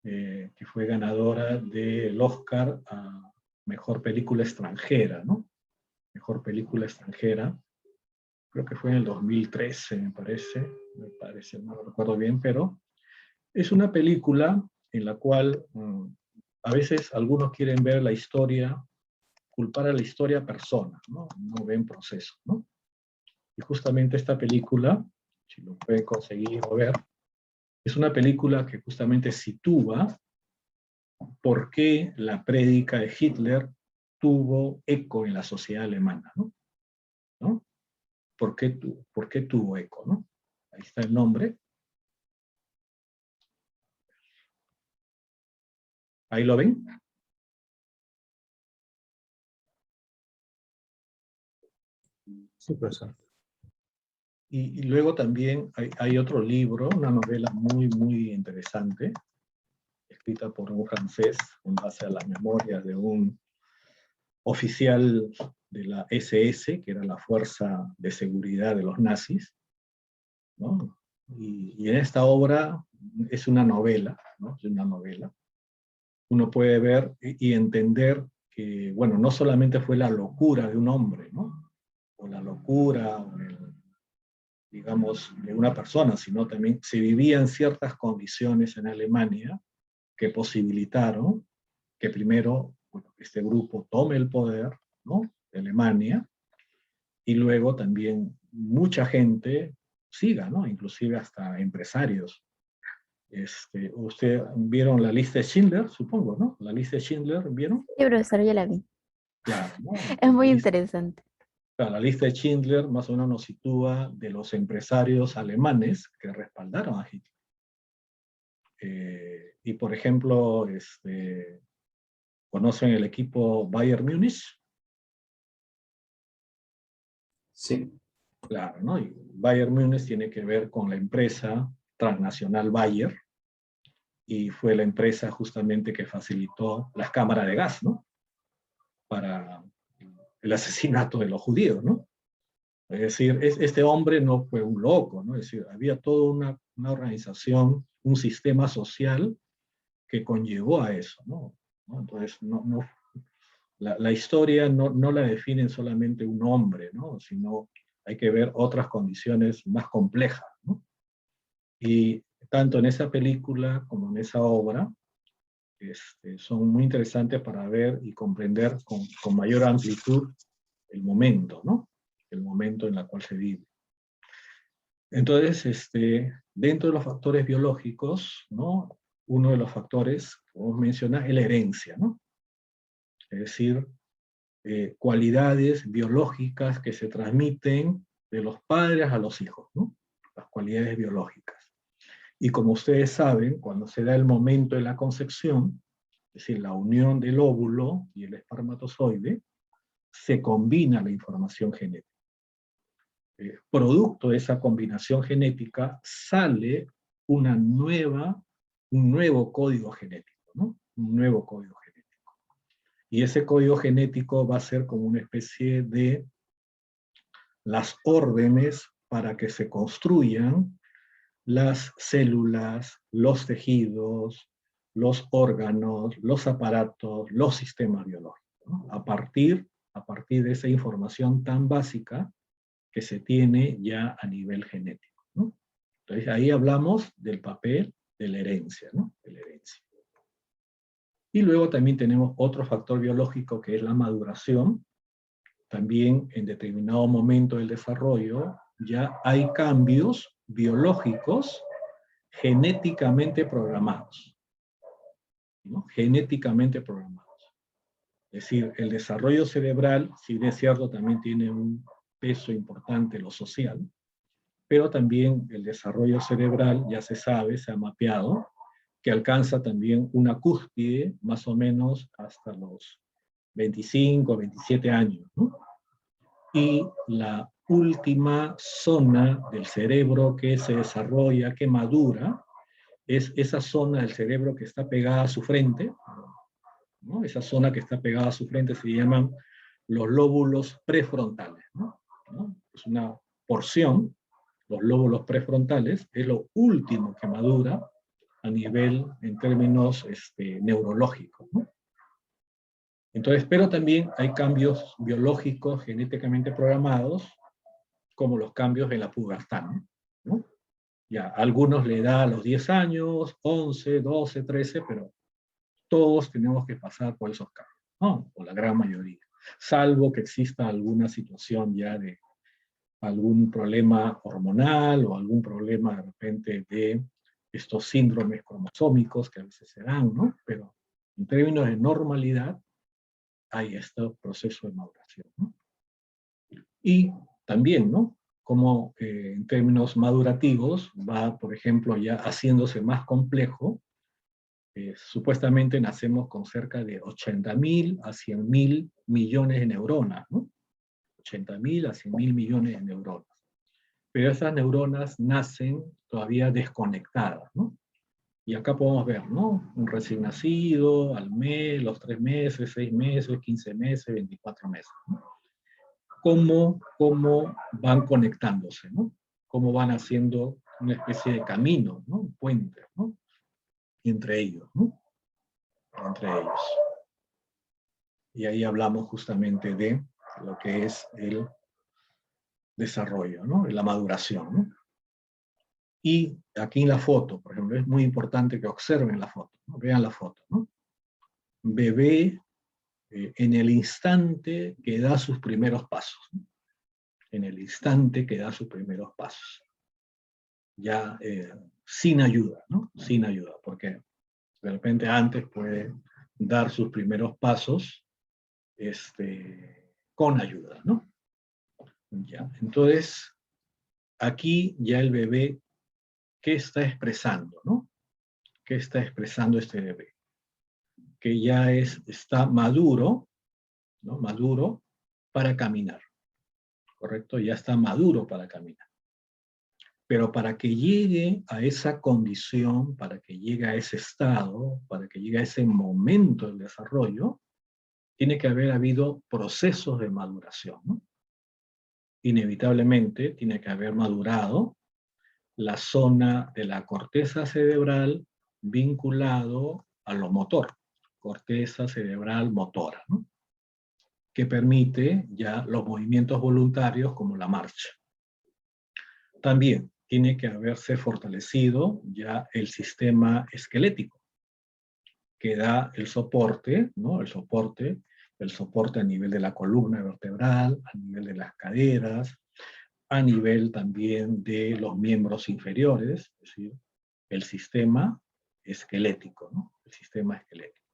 Que fue ganadora del Oscar a Mejor Película Extranjera, ¿no? Mejor Película Extranjera, creo que fue en el 2013, me parece, no lo recuerdo bien, pero es una película en la cual a veces algunos quieren ver la historia, culpar a la historia persona, ¿no? No ven proceso, ¿no? Y justamente esta película, si lo pueden conseguir o ver, es una película que justamente sitúa por qué la prédica de Hitler tuvo eco en la sociedad alemana, ¿no? ¿No? ¿Por qué tuvo eco, ¿no? Ahí está el nombre. ¿Ahí lo ven? Sí, profesor. Y luego también hay otro libro, una novela muy, muy interesante, escrita por un francés en base a las memorias de un oficial de la SS, que era la fuerza de seguridad de los nazis, ¿no? Y en esta obra es una novela, ¿no? Es una novela. Uno puede ver y entender que, bueno, no solamente fue la locura de un hombre, ¿no? O la locura, digamos, de una persona, sino también se vivían ciertas condiciones en Alemania que posibilitaron que primero, bueno, este grupo tome el poder, ¿no? De Alemania, y luego también mucha gente siga, ¿no? Inclusive hasta empresarios. Ustedes vieron la lista de Schindler, supongo, ¿no? La lista de Schindler, ¿vieron? Sí, profesor, ya la vi. Claro, ¿no? Es muy La lista- interesante. claro, la lista de Schindler más o menos nos sitúa de los empresarios alemanes que respaldaron a Hitler. Y por ejemplo, ¿conocen el equipo Bayern Múnich? Sí. Claro, ¿no? Y Bayern Múnich tiene que ver con la empresa transnacional Bayer, y fue la empresa justamente que facilitó las cámaras de gas, ¿no? Para el asesinato de los judíos, ¿no? Es decir, este hombre no fue un loco, ¿no? Es decir, había toda una organización, un sistema social que conllevó a eso, ¿no? Entonces, la historia no la define solamente un hombre, ¿no? Sino hay que ver otras condiciones más complejas, ¿no? Y tanto en esa película como en esa obra son muy interesantes para ver y comprender con mayor amplitud el momento, ¿no? El momento en el cual se vive. Entonces, dentro de los factores biológicos, ¿no? Uno de los factores, como menciona, es la herencia, ¿no? Es decir, cualidades biológicas que se transmiten de los padres a los hijos, ¿no? Las cualidades biológicas. Y como ustedes saben, cuando se da el momento de la concepción, es decir, la unión del óvulo y el espermatozoide, se combina la información genética. Producto de esa combinación genética sale un nuevo código genético, ¿no? Un nuevo código genético. Y ese código genético va a ser como una especie de las órdenes para que se construyan las células, los tejidos, los órganos, los aparatos, los sistemas biológicos, ¿no? A partir de esa información tan básica que se tiene ya a nivel genético, ¿no? Entonces ahí hablamos del papel de la herencia, ¿no? De la herencia. Y luego también tenemos otro factor biológico que es la maduración. También en determinado momento del desarrollo ya hay cambios biológicos genéticamente programados, ¿no? Genéticamente programados. Es decir, el desarrollo cerebral, si bien es cierto, también tiene un peso importante lo social, pero también el desarrollo cerebral ya se sabe, se ha mapeado, que alcanza también una cúspide más o menos hasta los 25, 27 años, ¿no? Y la última zona del cerebro que se desarrolla, que madura, es esa zona del cerebro que está pegada a su frente, ¿no? Esa zona que está pegada a su frente se llaman los lóbulos prefrontales, ¿no? Es una porción, los lóbulos prefrontales, es lo último que madura a nivel, en términos neurológicos, ¿no? Entonces, pero también hay cambios biológicos genéticamente programados, como los cambios en la pubertad, ¿no? Ya, a algunos le da a los 10 años, 11, 12, 13, pero todos tenemos que pasar por esos cambios, ¿no? O la gran mayoría. Salvo que exista alguna situación ya de algún problema hormonal o algún problema de repente de estos síndromes cromosómicos que a veces se dan, ¿no? Pero en términos de normalidad, hay este proceso de maduración, ¿no? Y también, ¿no? Como en términos madurativos va, por ejemplo, ya haciéndose más complejo. Supuestamente nacemos con cerca de 80.000 a 100.000 millones de neuronas, ¿no? 80.000 a 100.000 millones de neuronas. Pero esas neuronas nacen todavía desconectadas, ¿no? Y acá podemos ver, ¿no? Un recién nacido, al mes, los 3 meses, 6 meses, 15 meses, 24 meses, ¿no? Cómo van conectándose, ¿no? Cómo van haciendo una especie de camino, ¿no? Un puente, ¿no? Entre ellos, ¿no? Entre ellos. Y ahí hablamos justamente de lo que es el desarrollo, ¿no? La maduración, ¿no? Y aquí en la foto, por ejemplo, es muy importante que observen la foto, ¿no? Vean la foto, ¿no? Bebé en el instante que da sus primeros pasos, ¿no? En el instante que da sus primeros pasos. Ya sin ayuda, ¿no? Sin ayuda, porque de repente antes puede dar sus primeros pasos con ayuda, ¿no? Ya, entonces, aquí ya el bebé, ¿qué está expresando, no? ¿Qué está expresando este bebé? Que ya está maduro, ¿no? Maduro para caminar, ¿correcto? Ya está maduro para caminar. Pero para que llegue a esa condición, para que llegue a ese estado, para que llegue a ese momento del desarrollo, tiene que haber habido procesos de maduración, ¿no? Inevitablemente tiene que haber madurado la zona de la corteza cerebral vinculado a lo motor, corteza cerebral motora, ¿no? Que permite ya los movimientos voluntarios como la marcha. También tiene que haberse fortalecido ya el sistema esquelético, que da el soporte, ¿no? El soporte a nivel de la columna vertebral, a nivel de las caderas, a nivel también de los miembros inferiores, es decir, el sistema esquelético, ¿no? El sistema esquelético.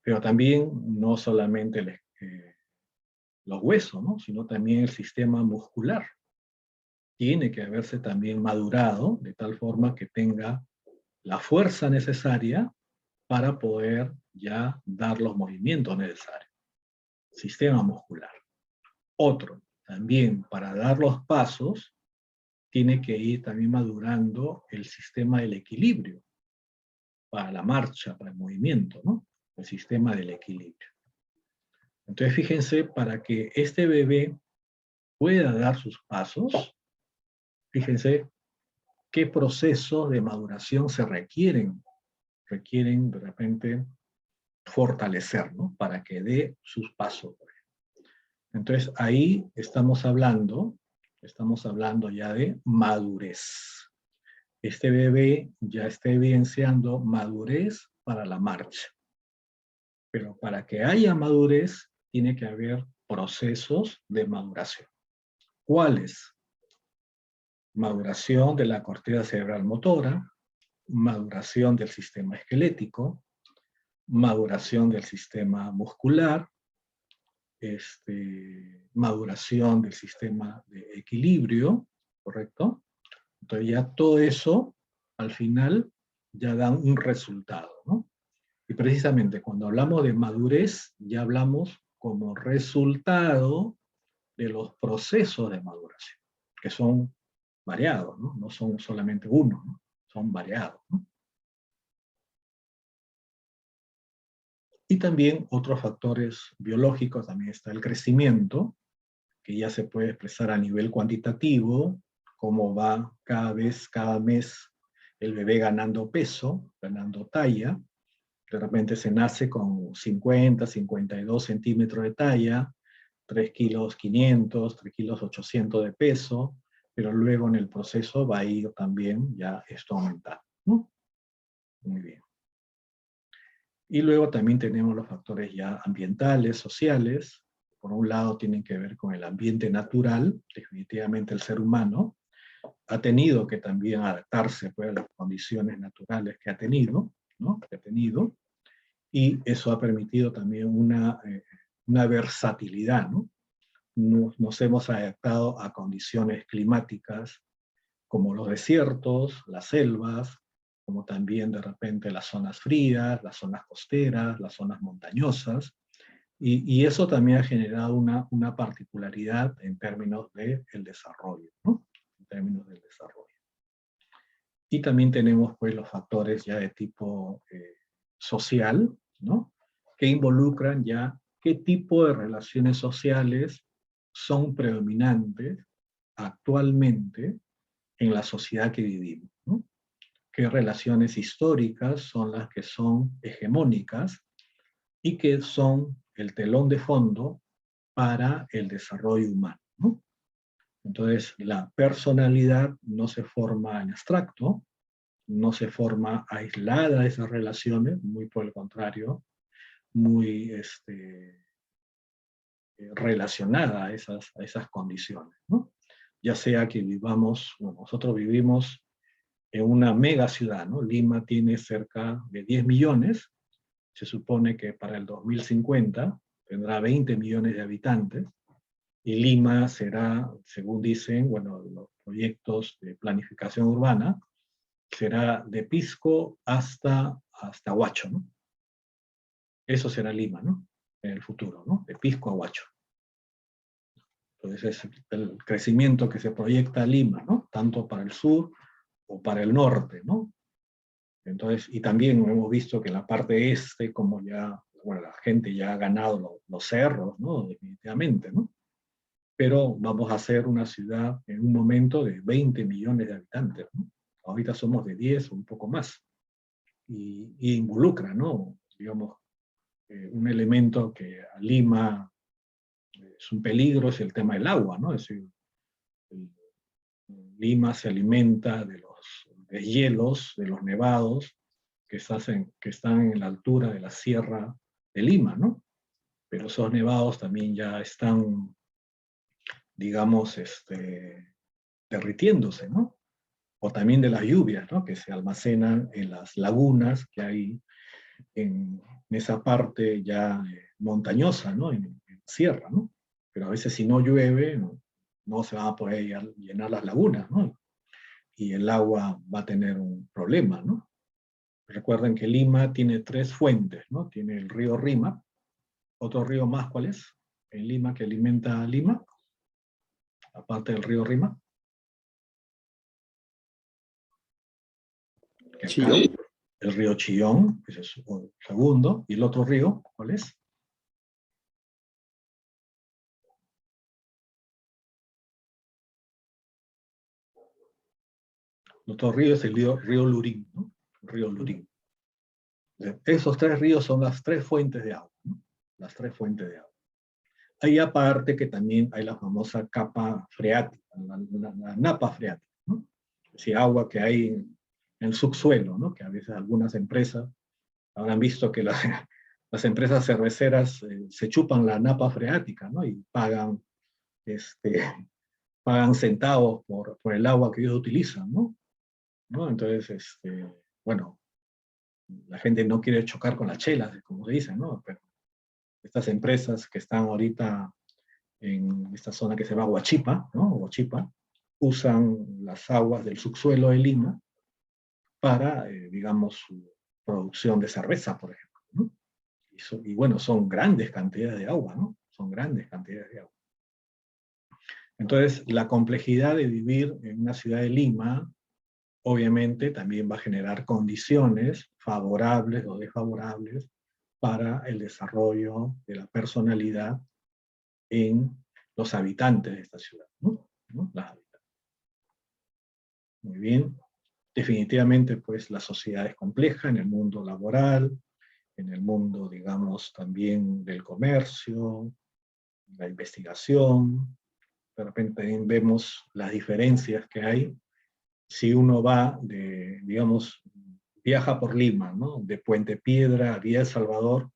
Pero también no solamente los huesos, ¿no? Sino también el sistema muscular. Tiene que haberse también madurado de tal forma que tenga la fuerza necesaria para poder ya dar los movimientos necesarios. Sistema muscular. Otro, también para dar los pasos, tiene que ir también madurando el sistema del equilibrio, para la marcha, para el movimiento, ¿no? El sistema del equilibrio. Entonces fíjense, para que este bebé pueda dar sus pasos, fíjense qué procesos de maduración se requieren de repente fortalecer, ¿no? Para que dé sus pasos. Entonces ahí estamos hablando ya de madurez. Este bebé ya está evidenciando madurez para la marcha. Pero para que haya madurez, tiene que haber procesos de maduración. ¿Cuáles? Maduración de la corteza cerebral motora, maduración del sistema esquelético, maduración del sistema muscular, maduración del sistema de equilibrio, ¿correcto? Entonces ya todo eso, al final, ya da un resultado, ¿no? Y precisamente cuando hablamos de madurez, ya hablamos como resultado de los procesos de maduración, que son variados, ¿no? No son solamente uno, ¿no? Son variados, ¿no? Y también otros factores biológicos, también está el crecimiento, que ya se puede expresar a nivel cuantitativo, cómo va cada mes, el bebé ganando peso, ganando talla. De repente se nace con 50, 52 centímetros de talla, 3 kilos 500, 3 kilos 800 de peso, pero luego en el proceso va a ir también ya esto aumentando, ¿no? Muy bien. Y luego también tenemos los factores ya ambientales, sociales. Por un lado tienen que ver con el ambiente natural. Definitivamente el ser humano ha tenido que también adaptarse pues, a las condiciones naturales que ha tenido, ¿no? Y eso ha permitido también una versatilidad, ¿no? Nos hemos adaptado a condiciones climáticas como los desiertos, las selvas, como también de repente las zonas frías, las zonas costeras, las zonas montañosas, y eso también ha generado una particularidad en términos del desarrollo, ¿no? En términos del desarrollo. Y también tenemos pues los factores ya de tipo social, ¿no? Que involucran ya qué tipo de relaciones sociales son predominantes actualmente en la sociedad que vivimos, ¿no? Qué relaciones históricas son las que son hegemónicas y que son el telón de fondo para el desarrollo humano, ¿no? Entonces, la personalidad no se forma en abstracto, no se forma aislada de esas relaciones, muy por el contrario, muy relacionada a esas condiciones, ¿no? Ya sea que vivamos, bueno, nosotros vivimos en una mega ciudad, ¿no? Lima tiene cerca de 10 millones, se supone que para el 2050 tendrá 20 millones de habitantes, y Lima será, según dicen, bueno, los proyectos de planificación urbana, será de Pisco hasta Huacho, ¿no? Eso será Lima, ¿no? En el futuro, ¿no? De Pisco a Huacho. Entonces es el crecimiento que se proyecta a Lima, ¿no? Tanto para el sur o para el norte, ¿no? Entonces, y también hemos visto que en la parte este, como ya, bueno, la gente ya ha ganado los cerros, ¿no? Definitivamente, ¿no? Pero vamos a ser una ciudad en un momento de 20 millones de habitantes, ¿no? Ahorita somos de 10 o un poco más. Y involucra, ¿no? Digamos, un elemento que a Lima es un peligro, es el tema del agua, ¿no? Es decir, Lima se alimenta de los deshielos, de los nevados que están en la altura de la sierra de Lima, ¿no? Pero esos nevados también ya están, digamos, derritiéndose, ¿no? O también de las lluvias, ¿no? Que se almacenan en las lagunas que hay en esa parte ya montañosa, ¿no? En sierra, ¿no? Pero a veces si no llueve, no se van a poder llenar las lagunas, ¿no? Y el agua va a tener un problema, ¿no? Recuerden que Lima tiene 3 fuentes, ¿no? Tiene el río Rima, otro río más, ¿cuál es? En Lima, que alimenta a Lima, aparte del río Rima. Chillón. El río Chillón, ese es el segundo, y el otro río, ¿cuál es? El otro río es el río Lurín, ¿no? El río Lurín. Esos 3 ríos son las 3 fuentes de agua, ¿no? Las 3 fuentes de agua. Hay aparte que también hay la famosa capa freática, la napa freática, ¿no? Es decir, agua que hay en el subsuelo, ¿no? Que a veces algunas empresas habrán visto que las empresas cerveceras se chupan la napa freática, ¿no? Y pagan centavos por el agua que ellos utilizan, ¿no? Entonces, bueno, la gente no quiere chocar con las chelas, como se dice, ¿no? Pero estas empresas que están ahorita en esta zona que se llama Huachipa, ¿no? Huachipa, usan las aguas del subsuelo de Lima para, digamos, su producción de cerveza, por ejemplo, ¿no? Y bueno, son grandes cantidades de agua, ¿no? Son grandes cantidades de agua. Entonces, la complejidad de vivir en una ciudad de Lima, obviamente, también va a generar condiciones favorables o desfavorables para el desarrollo de la personalidad en los habitantes de esta ciudad, ¿no? Las habitantes. Muy bien. Definitivamente, pues, la sociedad es compleja en el mundo laboral, en el mundo, digamos, también del comercio, la investigación. De repente también vemos las diferencias que hay si uno va de, digamos, viaja por Lima, ¿no? De Puente Piedra a Vía El Salvador,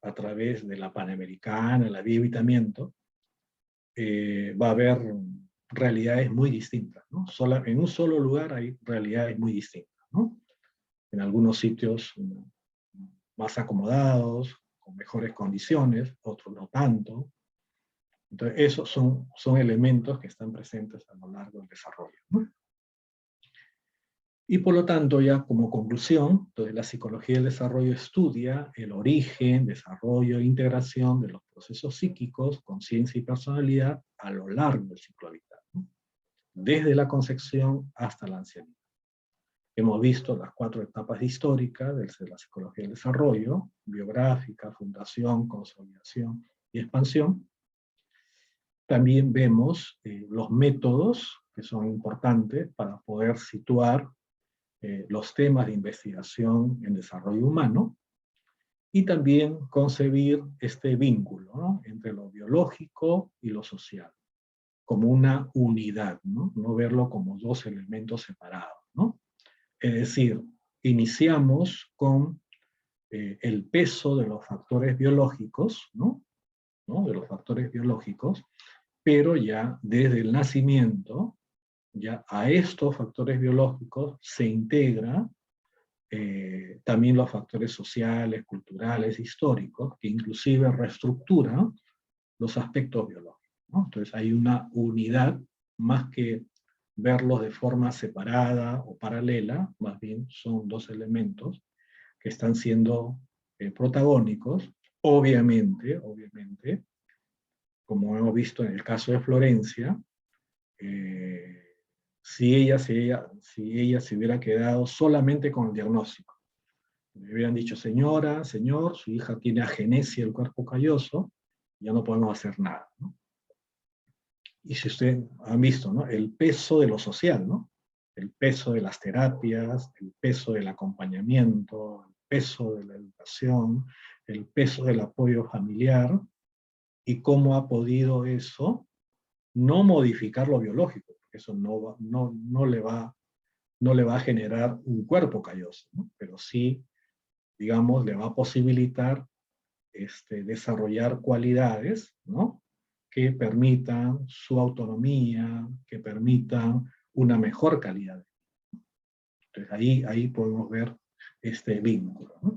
a través de la Panamericana, la Vía Evitamiento, va a haber realidades muy distintas, ¿no? En un solo lugar hay realidades muy distintas, ¿no? En algunos sitios más acomodados, con mejores condiciones, otros no tanto. Entonces, esos son elementos que están presentes a lo largo del desarrollo, ¿no? Y por lo tanto, ya como conclusión, entonces la psicología del desarrollo estudia el origen, desarrollo e integración de los procesos psíquicos, conciencia y personalidad a lo largo del ciclo vital, ¿no? Desde la concepción hasta la ancianidad. Hemos visto las 4 etapas históricas de la psicología del desarrollo: biográfica, fundación, consolidación y expansión. También vemos los métodos que son importantes para poder situar los temas de investigación en desarrollo humano, y también concebir este vínculo, ¿no?, entre lo biológico y lo social, como una unidad, ¿no? No verlo como 2 elementos separados, ¿no? Es decir, iniciamos con el peso de los factores biológicos, ¿no? De los factores biológicos, pero ya desde el nacimiento, ya a estos factores biológicos se integra también los factores sociales, culturales, históricos, que inclusive reestructuran los aspectos biológicos, ¿no? Entonces hay una unidad, más que verlos de forma separada o paralela, más bien son 2 elementos que están siendo protagónicos. Obviamente, como hemos visto en el caso de Florencia, si ella se hubiera quedado solamente con el diagnóstico, le hubieran dicho: señora, señor, su hija tiene agenesia del cuerpo calloso, ya no podemos hacer nada, ¿no? Y si ustedes han visto, ¿no?, el peso de lo social, ¿no?, el peso de las terapias, el peso del acompañamiento, el peso de la educación, el peso del apoyo familiar, y cómo ha podido eso no modificar lo biológico, porque eso no le va a generar un cuerpo calloso, ¿no?, pero sí, digamos, le va a posibilitar desarrollar cualidades, ¿no?, que permitan su autonomía, que permitan una mejor calidad de vida. Entonces ahí podemos ver este vínculo, ¿no?